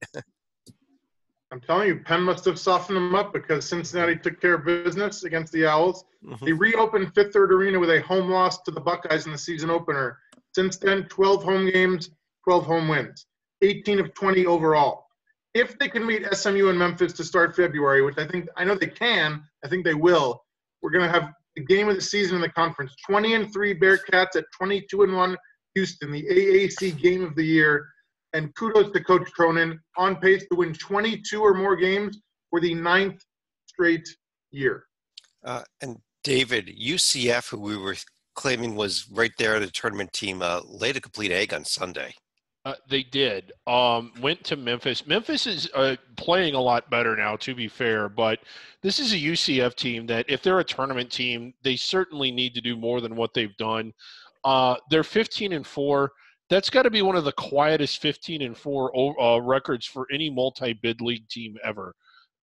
I'm telling you, Penn must have softened them up because Cincinnati took care of business against the Owls. Mm-hmm. They reopened Fifth Third Arena with a home loss to the Buckeyes in the season opener. Since then, 12 home games, 12 home wins, 18 of 20 overall. If they can meet SMU and Memphis to start February, which I know they can, I think they will, we're going to have the game of the season in the conference. 20-3 Bearcats at 22-1 Houston, the AAC game of the year. And kudos to Coach Cronin, on pace to win 22 or more games for the 9th straight year. And David, UCF, who we were claiming was right there in the tournament team, laid a complete egg on Sunday. They did. Went to Memphis. Memphis is playing a lot better now, to be fair, but this is a UCF team that if they're a tournament team, they certainly need to do more than what they've done. They're 15-4. That's got to be one of the quietest 15-4 records for any multi-bid league team ever.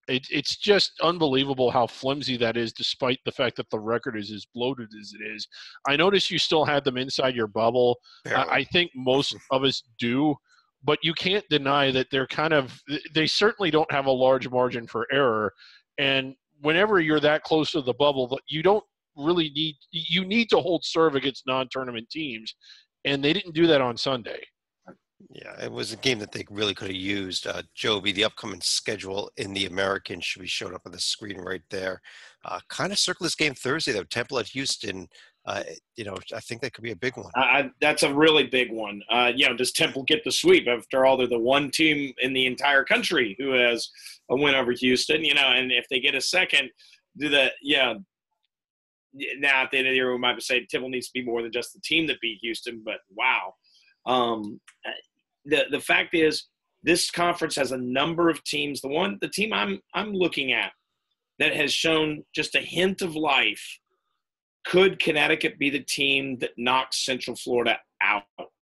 It's just unbelievable how flimsy that is, despite the fact that the record is as bloated as it is. I notice you still had them inside your bubble. I think most of us do, but you can't deny that they certainly don't have a large margin for error. And whenever you're that close to the bubble, you don't really need to hold serve against non-tournament teams, and they didn't do that on Sunday. Yeah, it was a game that they really could have used. Joby, the upcoming schedule in the American should be showing up on the screen right there. Kind of circle this game Thursday, though. Temple at Houston. I think that could be a big one. That's a really big one. Does Temple get the sweep? After all, they're the one team in the entire country who has a win over Houston. And if they get a second, now at the end of the year, we might say Temple needs to be more than just the team that beat Houston. But wow. The fact is, this conference has a number of teams. The team I'm looking at that has shown just a hint of life. Could Connecticut be the team that knocks Central Florida out?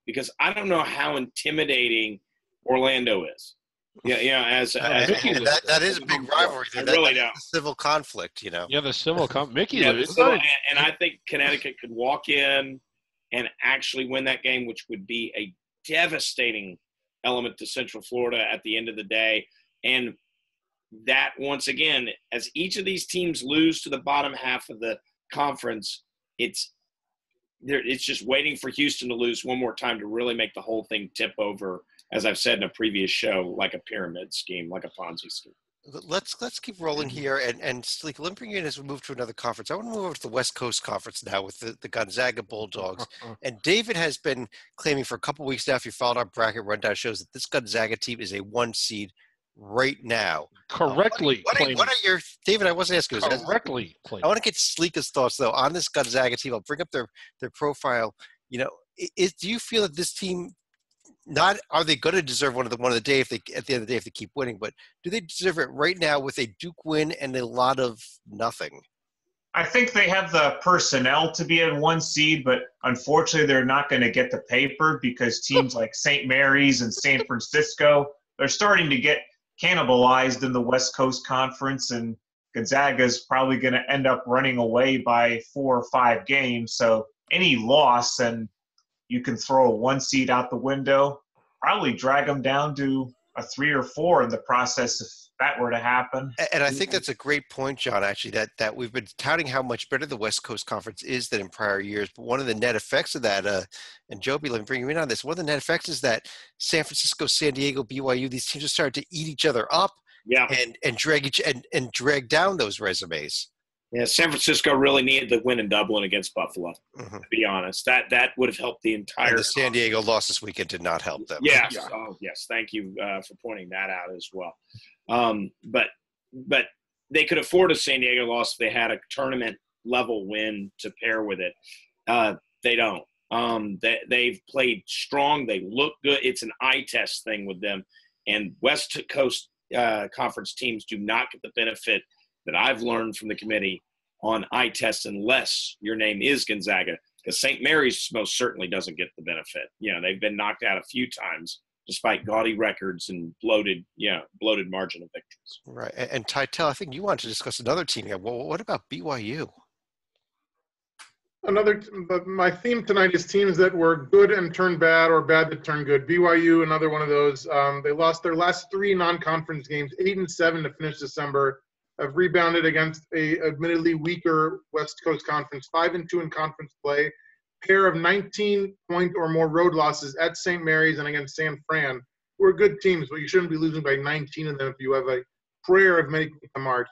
Because I don't know how intimidating Orlando is. That is a big rivalry. I really don't. Civil conflict, Yeah, the civil conflict. Mickey, and I think Connecticut could walk in and actually win that game, which would be a devastating element to Central Florida at the end of the day. And that, once again, as each of these teams lose to the bottom half of the conference, it's just waiting for Houston to lose one more time to really make the whole thing tip over, as I've said in a previous show, like a pyramid scheme, like a Ponzi scheme. Let's keep rolling here, and Sleek, let me bring you in as we move to another conference. I want to move over to the West Coast Conference now with the Gonzaga Bulldogs. And David has been claiming for a couple of weeks now, if you followed our bracket rundown, shows that this Gonzaga team is a 1 seed right now. Correctly. What are your – David, I wasn't asking. Correctly. I want to get Sleeka's thoughts, though, on this Gonzaga team. I'll bring up their profile. Do you feel that this team – not are they going to deserve one of the day if they at the end of the day if they keep winning, but do they deserve it right now with a Duke win and a lot of nothing? I think they have the personnel to be at 1 seed, but unfortunately they're not going to get the paper because teams like St. Mary's and San Francisco, they're starting to get cannibalized in the West Coast Conference, and Gonzaga is probably going to end up running away by 4 or 5 games. So any loss, and you can throw a 1 seed out the window, probably drag them down to a 3 or 4 in the process if that were to happen. And I think that's a great point, John, actually, that we've been touting how much better the West Coast Conference is than in prior years. But one of the net effects of that, and Joby, let me bring you in on this, one of the net effects is that San Francisco, San Diego, BYU, these teams are starting to eat each other up and drag down those resumes. Yeah, San Francisco really needed the win in Dublin against Buffalo, to be honest. That would have helped the entire – And the San Diego loss this weekend did not help them. Yes. Yeah. Oh, yes. Thank you for pointing that out as well. But they could afford a San Diego loss if they had a tournament-level win to pair with it. They don't. They've played strong. They look good. It's an eye test thing with them. And West Coast Conference teams do not get the benefit – that I've learned from the committee on eye tests unless your name is Gonzaga, because St. Mary's most certainly doesn't get the benefit. They've been knocked out a few times despite gaudy records and bloated margin of victories. Right. And Tytel, I think you wanted to discuss another team here. Well, what about BYU? My theme tonight is teams that were good and turned bad or bad that turned good. BYU, another one of those. They lost their last 3 non-conference games, 8-7 to finish December. Have rebounded against a admittedly weaker West Coast Conference, 5-2 in conference play, pair of 19-point or more road losses at St. Mary's and against San Fran, who are good teams, but you shouldn't be losing by 19 of them if you have a prayer of making the march.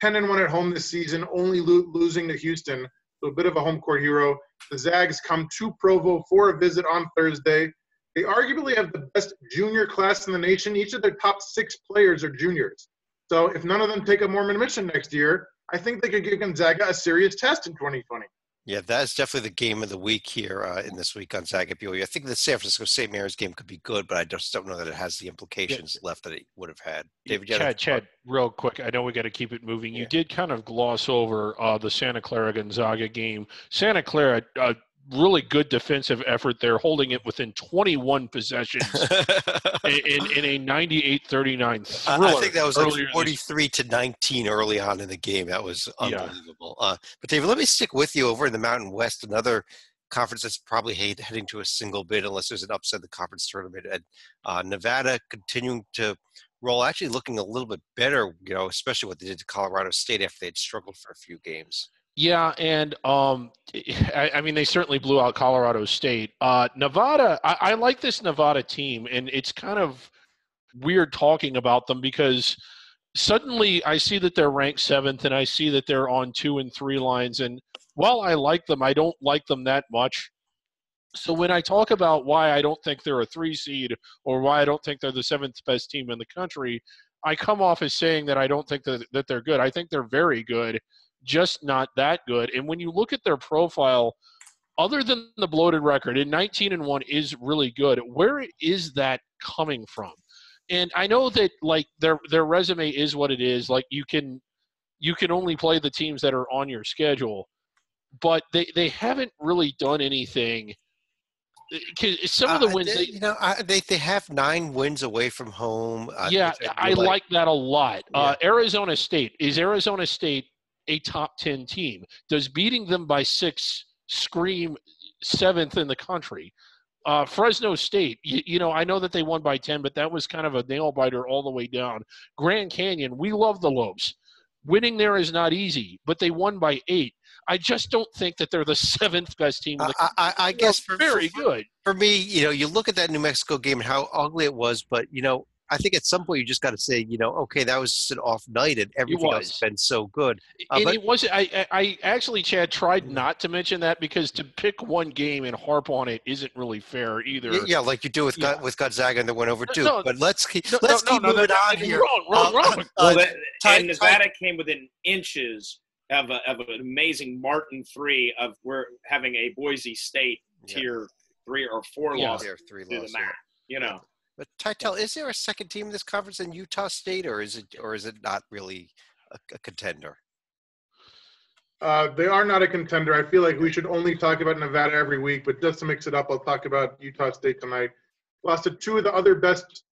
10-1 at home this season, only losing to Houston, so a bit of a home court hero. The Zags come to Provo for a visit on Thursday. They arguably have the best junior class in the nation. Each of their top 6 players are juniors. So if none of them take a Mormon mission next year, I think they could give Gonzaga a serious test in 2020. Yeah, that's definitely the game of the week here in this week, Gonzaga BYU. I think the San Francisco St. Mary's game could be good, but I just don't know that it has the implications left that it would have had. David, Chad, real quick, I know we got to keep it moving. You did kind of gloss over the Santa Clara Gonzaga game. Santa Clara, really good defensive effort there, holding it within 21 possessions in a 98-39 thriller. I think that was like earlier 43-19 early on in the game. That was unbelievable. But David, let me stick with you over in the Mountain West, another conference that's probably heading to a single bid unless there's an upset in the conference tournament. And Nevada continuing to roll, actually looking a little bit better, especially what they did to Colorado State after they had struggled for a few games. Yeah, and I mean, they certainly blew out Colorado State. Nevada, I like this Nevada team, and it's kind of weird talking about them because suddenly I see that they're ranked 7th, and I see that they're on 2 and 3 lines. And while I like them, I don't like them that much. So when I talk about why I don't think they're a 3 seed or why I don't think they're the 7th best team in the country, I come off as saying that I don't think that they're good. I think they're very good, just not that good. And when you look at their profile, other than the bloated record, and 19-1 is really good, where is that coming from? And I know that like their resume is what it is. Like you can only play the teams that are on your schedule, but they haven't really done anything. Some of the wins, they have 9 wins away from home. I like that a lot. Yeah. Arizona State, is Arizona State a top 10 team? Does beating them by 6 scream 7th in the country? Fresno State, I know that they won by 10, but that was kind of a nail biter all the way down. Grand Canyon, we love the Lopes. Winning there is not easy, but they won by 8. I just don't think that they're the 7th best team in the country. I guess very good. For me, you look at that New Mexico game and how ugly it was, but I think at some point you just got to say, okay, that was just an off night, and everything else has been so good. And it was. I actually, Chad, tried not to mention that because to pick one game and harp on it isn't really fair either. Yeah, like you do with Gonzaga and they went over Duke. But let's keep moving on here. Wrong. And Nevada came within inches of an amazing Martin 3 of we're having a Boise State tier 3 or 4 loss to the MAC. But Titel, is there a second team in this conference in Utah State, or is it not really a contender? They are not a contender. I feel like we should only talk about Nevada every week, but just to mix it up, I'll talk about Utah State tonight. Lost to 2 of the other best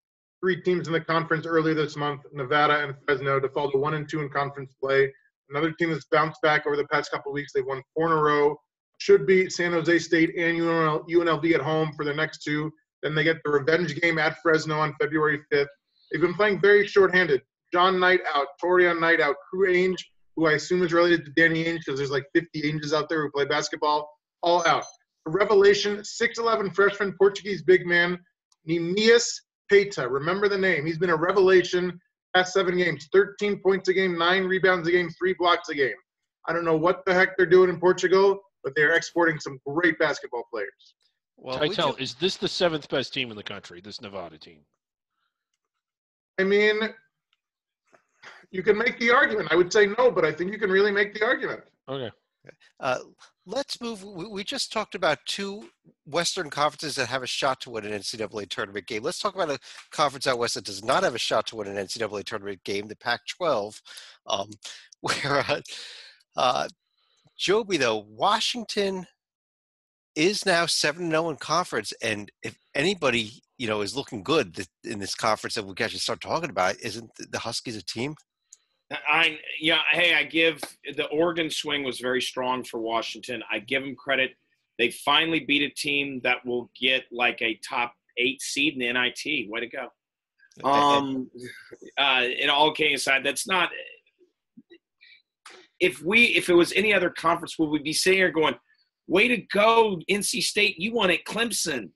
3 teams in the conference earlier this month, Nevada and Fresno, to fall to 1 and 2 in conference play. Another team that's bounced back over the past couple of weeks. They won 4 in a row. Should beat San Jose State and UNLV at home for their next 2. Then they get the revenge game at Fresno on February 5th. They've been playing very shorthanded. John Knight out, Torian Knight out, Crew Ainge, who I assume is related to Danny Ainge because there's like 50 Ainges out there who play basketball, all out. A revelation, 6'11" freshman Portuguese big man, Neemias Peita. Remember the name. He's been a revelation past 7 games, 13 points a game, 9 rebounds a game, 3 blocks a game. I don't know what the heck they're doing in Portugal, but they're exporting some great basketball players. Well, Titel, is this the 7th best team in the country, this Nevada team? I mean, you can make the argument. I would say no, but I think you can really make the argument. Okay. Let's move. We just talked about 2 Western conferences that have a shot to win an NCAA tournament game. Let's talk about a conference out west that does not have a shot to win an NCAA tournament game, the Pac-12, where Joby, though, Washington is now 7-0 in conference, and if anybody is looking good in this conference that we can actually start talking about, isn't the Huskies a team? I give the Oregon swing was very strong for Washington. I give them credit. They finally beat a team that will get like a top 8 seed in the NIT. Way to go! In all kidding aside, that's not. If it was any other conference, would we be sitting here going, way to go, NC State, you won at Clemson?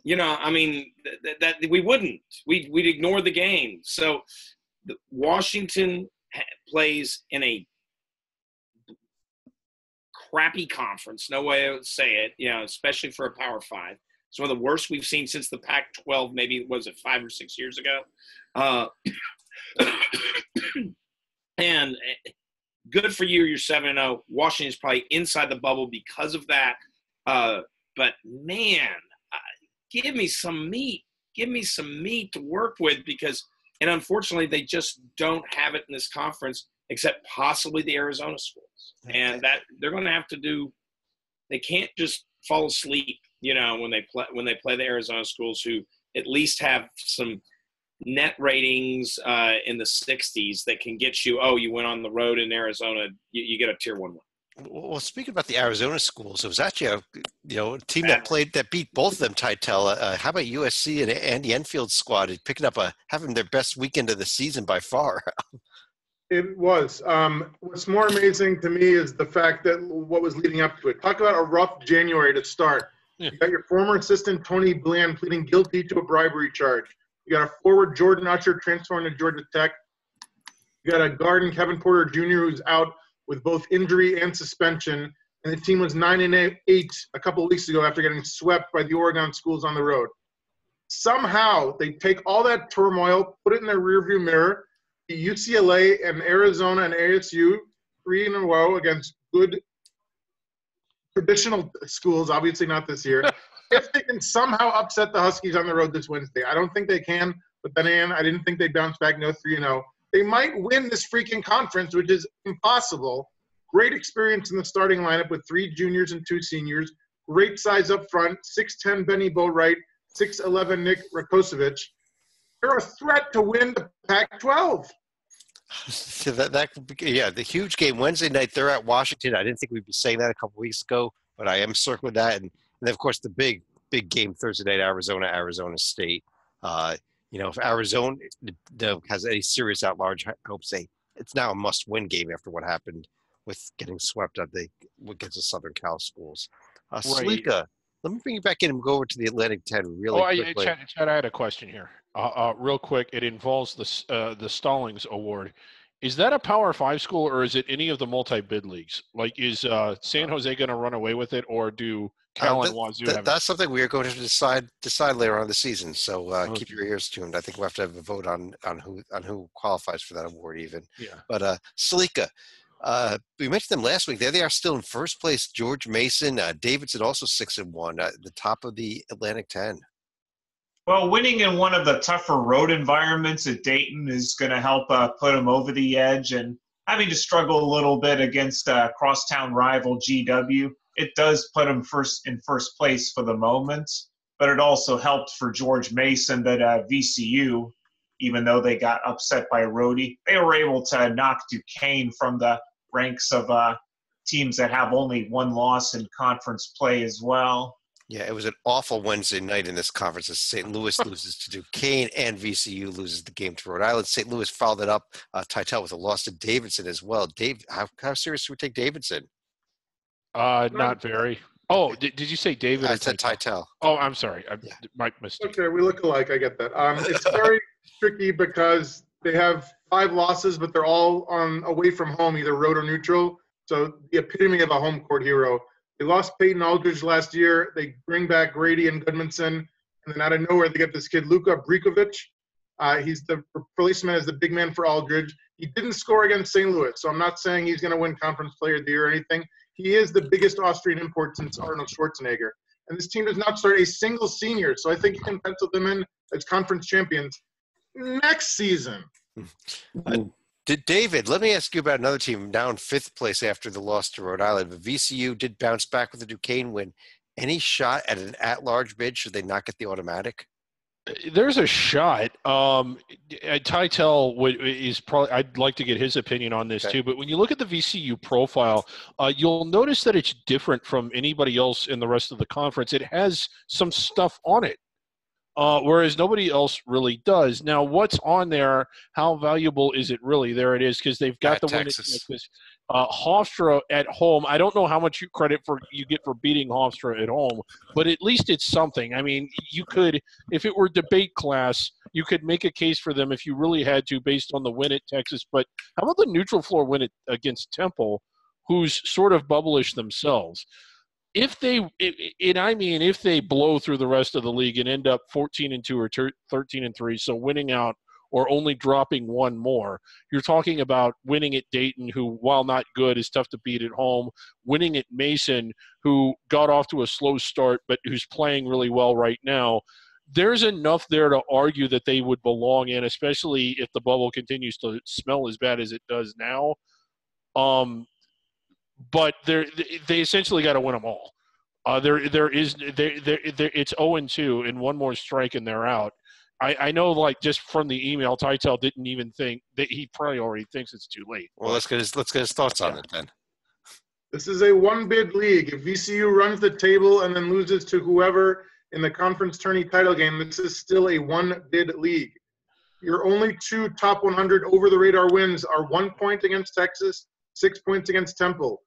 That we wouldn't. We'd ignore the game. So Washington plays in a crappy conference, no way to say it, especially for a Power 5. It's one of the worst we've seen since the Pac-12, maybe, was it 5 or 6 years ago? And good for you, you're 7-0. Washington's probably inside the bubble because of that. But, man, give me some meat. Give me some meat to work with and unfortunately, they just don't have it in this conference except possibly the Arizona schools. And that they're going to have to do – they can't just fall asleep, when they play the Arizona schools, who at least have some net ratings in the 60s that can get you. Oh, you went on the road in Arizona, you get a tier 1 win. Well, speaking about the Arizona schools, it was actually a team that beat both of them. Titel. How about USC and Andy Enfield's squad picking up having their best weekend of the season by far? It was. What's more amazing to me is the fact that what was leading up to it. Talk about a rough January to start. Yeah. You got your former assistant Tony Bland pleading guilty to a bribery charge. You got a forward Jordan Usher transferring to Georgia Tech. You got a guard in Kevin Porter Jr. who's out with both injury and suspension, and the team was 9-8 a couple of weeks ago after getting swept by the Oregon schools on the road. Somehow they take all that turmoil, put it in their rearview mirror. The UCLA and Arizona and ASU 3 in a row against good traditional schools, obviously not this year. If they can somehow upset the Huskies on the road this Wednesday, I don't think they can, but then again, I didn't think they'd bounce back 3-0. They might win this freaking conference, which is impossible. Great experience in the starting lineup with 3 juniors and 2 seniors. Great size up front, 6'10" Benny Boatwright, 6'11" Nick Rakocevic. They're a threat to win the Pac-12. So that could be, the huge game Wednesday night. They're at Washington. I didn't think we'd be saying that a couple weeks ago, but I am circling that. And then, of course, the big game Thursday night, Arizona State. If Arizona has any serious at-large hopes, it's now a must-win game after what happened with getting swept up against the Southern Cal schools. Right. Salika, let me bring you back in and go over to the Atlantic 10 really quickly. Chad, I had a question here. Real quick, it involves the Stallings Award. Is that a Power 5 school, or is it any of the multi-bid leagues? Like, is San Jose going to run away with it, or do Cal and Wazoo have it? That's something we are going to decide later on in the season. So keep your ears tuned. I think we'll have to have a vote on who qualifies for that award even. Yeah. But Salika, we mentioned them last week. There they are, still in first place. George Mason, Davidson also 6-1, the top of the Atlantic 10. Well, winning in one of the tougher road environments at Dayton is going to help put them over the edge, and having to struggle a little bit against crosstown rival GW, it does put them in first place for the moment. But it also helped for George Mason that VCU, even though they got upset by Rhodey, they were able to knock Duquesne from the ranks of teams that have only one loss in conference play as well. Yeah, it was an awful Wednesday night in this conference as St. Louis loses to Duquesne and VCU loses the game to Rhode Island. St. Louis followed it up, Titel, with a loss to Davidson as well. Dave, how serious do we take Davidson? Not very. Oh, did you say David? I said Titel. Oh, I'm sorry. My mistake. Okay, we look alike. I get that. It's very tricky because they have 5 losses, but they're all away from home, either road or neutral. So the epitome of a home court hero. They lost Peyton Aldridge last year. They bring back Grady and Goodmanson. And then out of nowhere, they get this kid, Luka Brikovic. He's the replacement as the big man for Aldridge. He didn't score against St. Louis, so I'm not saying he's going to win Conference Player of the Year or anything. He is the biggest Austrian import since Arnold Schwarzenegger. And this team does not start a single senior, so I think you can pencil them in as conference champions next season. David, let me ask you about another team now in 5th place after the loss to Rhode Island. But VCU did bounce back with the Duquesne win. Any shot at an at-large bid? Should they not get the automatic? There's a shot. Titel is probably. I'd like to get his opinion on this too. But when you look at the VCU profile, you'll notice that it's different from anybody else in the rest of the conference. It has some stuff on it. Whereas nobody else really does. Now, what's on there? How valuable is it really? There it is, because they've got the win at Texas. Hofstra at home. I don't know how much credit you get for beating Hofstra at home, but at least it's something. I mean, you could, if it were debate class, you could make a case for them if you really had to, based on the win at Texas. But how about the neutral floor win against Temple, who's sort of bubblish themselves? If they blow through the rest of the league and end up 14-2 or 13-3, so winning out or only dropping one more, you're talking about winning at Dayton, who, while not good, is tough to beat at home, winning at Mason, who got off to a slow start but who's playing really well right now. There's enough there to argue that they would belong in, especially if the bubble continues to smell as bad as it does now. But they essentially got to win them all. It's 0-2 and one more strike and they're out. I know, like, just from the email, Titel didn't even think that he probably already thinks it's too late. Well, let's get his thoughts on it then. This is a one-bid league. If VCU runs the table and then loses to whoever in the conference tourney title game, this is still a one-bid league. Your only two top 100 over-the-radar wins are 1 point against Texas, 6 points against Temple.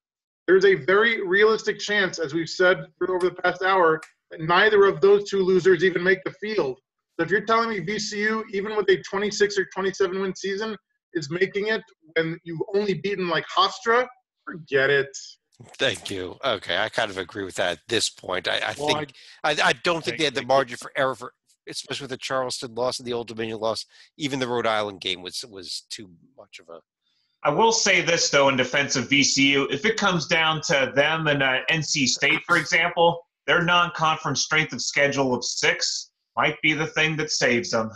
There's a very realistic chance, as we've said for over the past hour, that neither of those two losers even make the field. So if you're telling me VCU, even with a 26 or 27 win season, is making it when you've only beaten like Hofstra, forget it. Thank you. Okay, I kind of agree with that at this point. I don't think they had the you. margin for error, especially with the Charleston loss and the Old Dominion loss. Even the Rhode Island game was too much of a. I will say this, though, in defense of VCU. If it comes down to them and NC State, for example, their non-conference strength of schedule of 6 might be the thing that saves them.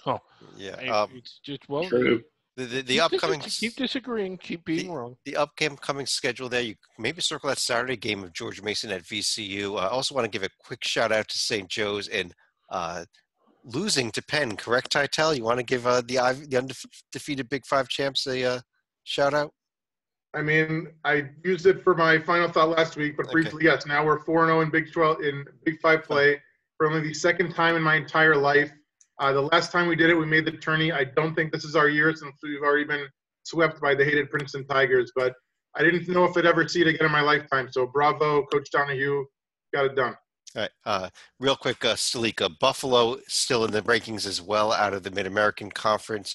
Oh, yeah. It's just, True. The upcoming keep disagreeing, keep being wrong. The upcoming schedule there, you maybe circle that Saturday game of George Mason at VCU. I also want to give a quick shout out to St. Joe's and losing to Penn. Correct, Titel? You want to give the undefeated Big Five champs a shout out? I mean, I used it for my final thought last week, but briefly, yes. Now we're 4-0 in Big Five play for only the second time in my entire life. The last time we did it, we made the tourney. I don't think this is our year since we've already been swept by the hated Princeton Tigers, but I didn't know if I'd ever see it again in my lifetime. So bravo, Coach Donahue, got it done. All right. Real quick, Stalika, Buffalo still in the rankings as well out of the Mid-American Conference.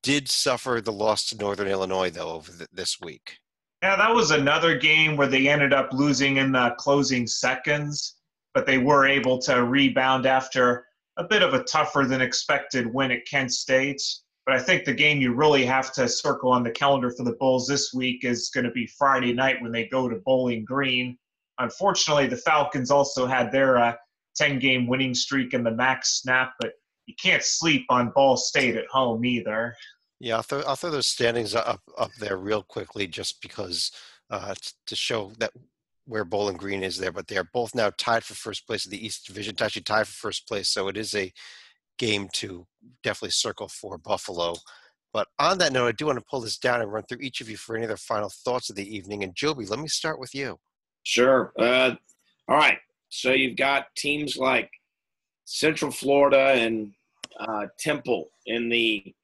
Did suffer the loss to Northern Illinois, though, over this week. Yeah, that was another game where they ended up losing in the closing seconds, but they were able to rebound after a bit of a tougher than expected win at Kent State. But I think the game you really have to circle on the calendar for the Bulls this week is going to be Friday night when they go to Bowling Green. Unfortunately, the Falcons also had their 10-game winning streak in the max snap, but you can't sleep on Ball State at home either. Yeah, I'll throw those standings up there real quickly just because to show that where Bowling Green is there, but they are both now tied for first place in the East Division, actually tied for first place, so it is a game to definitely circle for Buffalo. But on that note, I do want to pull this down and run through each of you for any other final thoughts of the evening. And Joby, let me start with you. Sure. All right. So you've got teams like Central Florida and Temple in the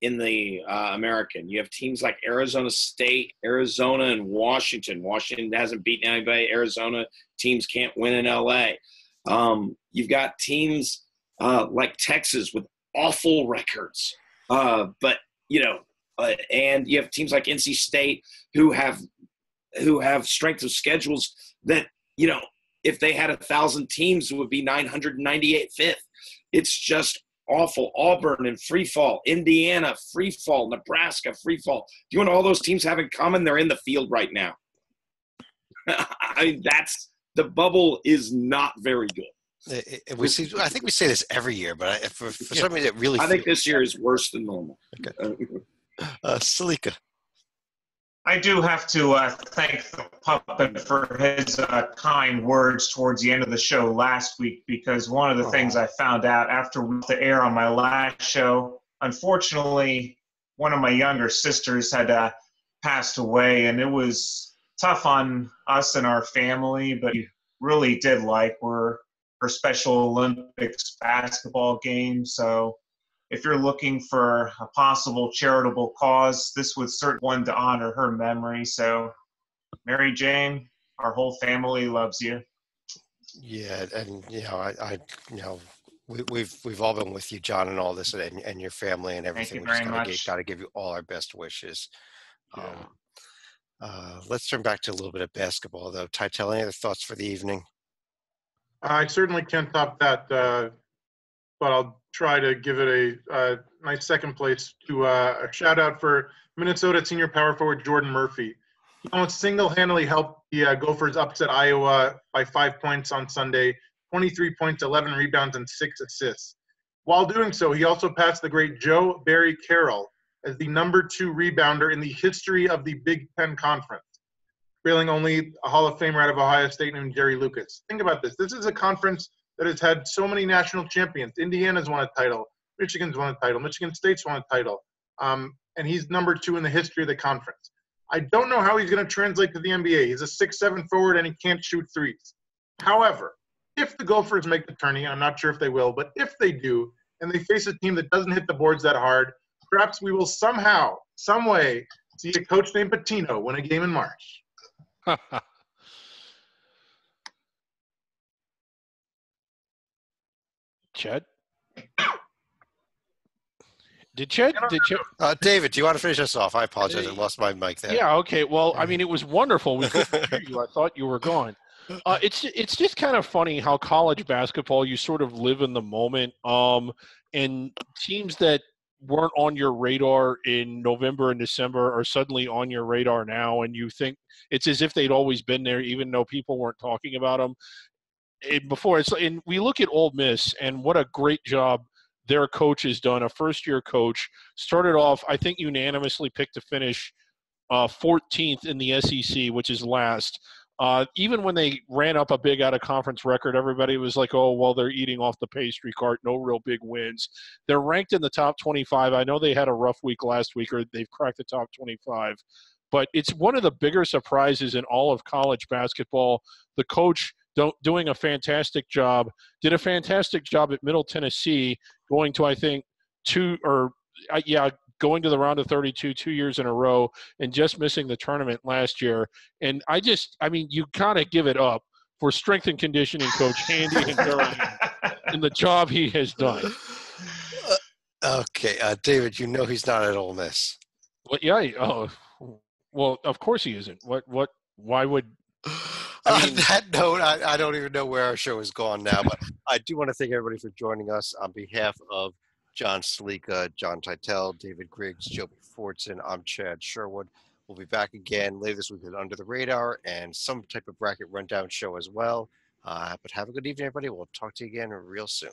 American. You have teams like Arizona State, Arizona, and Washington. Washington hasn't beaten anybody. Arizona teams can't win in LA. You've got teams like Texas with awful records. But and you have teams like NC State who have strength of schedules that, if they had 1,000 teams, it would be 998th. It's just awful. Auburn and free fall, Indiana free fall, Nebraska free fall. Do you know all those teams have in common? They're in the field right now. I mean, the bubble is not very good. I think we say this every year, but for some reason it really. I think this year is worse than normal. Okay. Salika. I do have to thank the puppet for his kind words towards the end of the show last week, because one of the things I found out after we the air on my last show, unfortunately, one of my younger sisters had passed away, and it was tough on us and our family, but we really did were her Special Olympics basketball game. So if you're looking for a possible charitable cause, this was certainly one to honor her memory. So, Mary Jane, our whole family loves you. Yeah, and we've all been with you, John, and all this, and your family and everything. Thank you very much. Got to give you all our best wishes. Let's turn back to a little bit of basketball, though. Titel, any other thoughts for the evening? I certainly can't top that, but I'll try to give it a nice second place to a shout out for Minnesota senior power forward Jordan Murphy. He almost single-handedly helped the Gophers upset Iowa by 5 points on Sunday, 23 points, 11 rebounds, and 6 assists. While doing so, he also passed the great Joe Barry Carroll as the #2 rebounder in the history of the Big Ten Conference. trailing only a Hall of Famer out of Ohio State named Jerry Lucas. Think about this. This is a conference that has had so many national champions. Indiana's won a title. Michigan's won a title. Michigan State's won a title. And he's number 2 in the history of the conference. I don't know how he's going to translate to the NBA. He's a 6'7" forward, and he can't shoot threes. However, if the Gophers make the tourney, I'm not sure if they will, but if they do, and they face a team that doesn't hit the boards that hard, perhaps we will somehow, some way, see a coach named Pitino win a game in March. Chad? David, do you want to finish us off? I apologize. I lost my mic there. Yeah, okay. Well, I mean, it was wonderful. We couldn't hear you. I thought you were gone. It's just kind of funny how college basketball, you sort of live in the moment. And teams that weren't on your radar in November and December are suddenly on your radar now, and you think it's as if they'd always been there, even though people weren't talking about them and we look at Ole Miss and what a great job their coach has done. A first-year coach started off, I think, unanimously picked to finish 14th in the SEC, which is last. Even when they ran up a big out-of-conference record, everybody was like, oh, well, they're eating off the pastry cart, no real big wins. They're ranked in the top 25. I know they had a rough week last week, or they've cracked the top 25. But it's one of the bigger surprises in all of college basketball. The coach doing a fantastic job, did a fantastic job at Middle Tennessee, going to, I think, going to the round of 32 2 years in a row and just missing the tournament last year. And I mean, you kind of give it up for strength and conditioning coach Handy and Durham and the job he has done. Okay, David, you know he's not at Ole Miss. Well, yeah. Oh, well, of course he isn't. Why would – on that note, I don't even know where our show has gone now, but I do want to thank everybody for joining us on behalf of John Salika, John Titel, David Griggs, Joby Fortson. I'm Chad Sherwood. We'll be back again later this week with Under the Radar and some type of bracket rundown show as well. But have a good evening, everybody. We'll talk to you again real soon.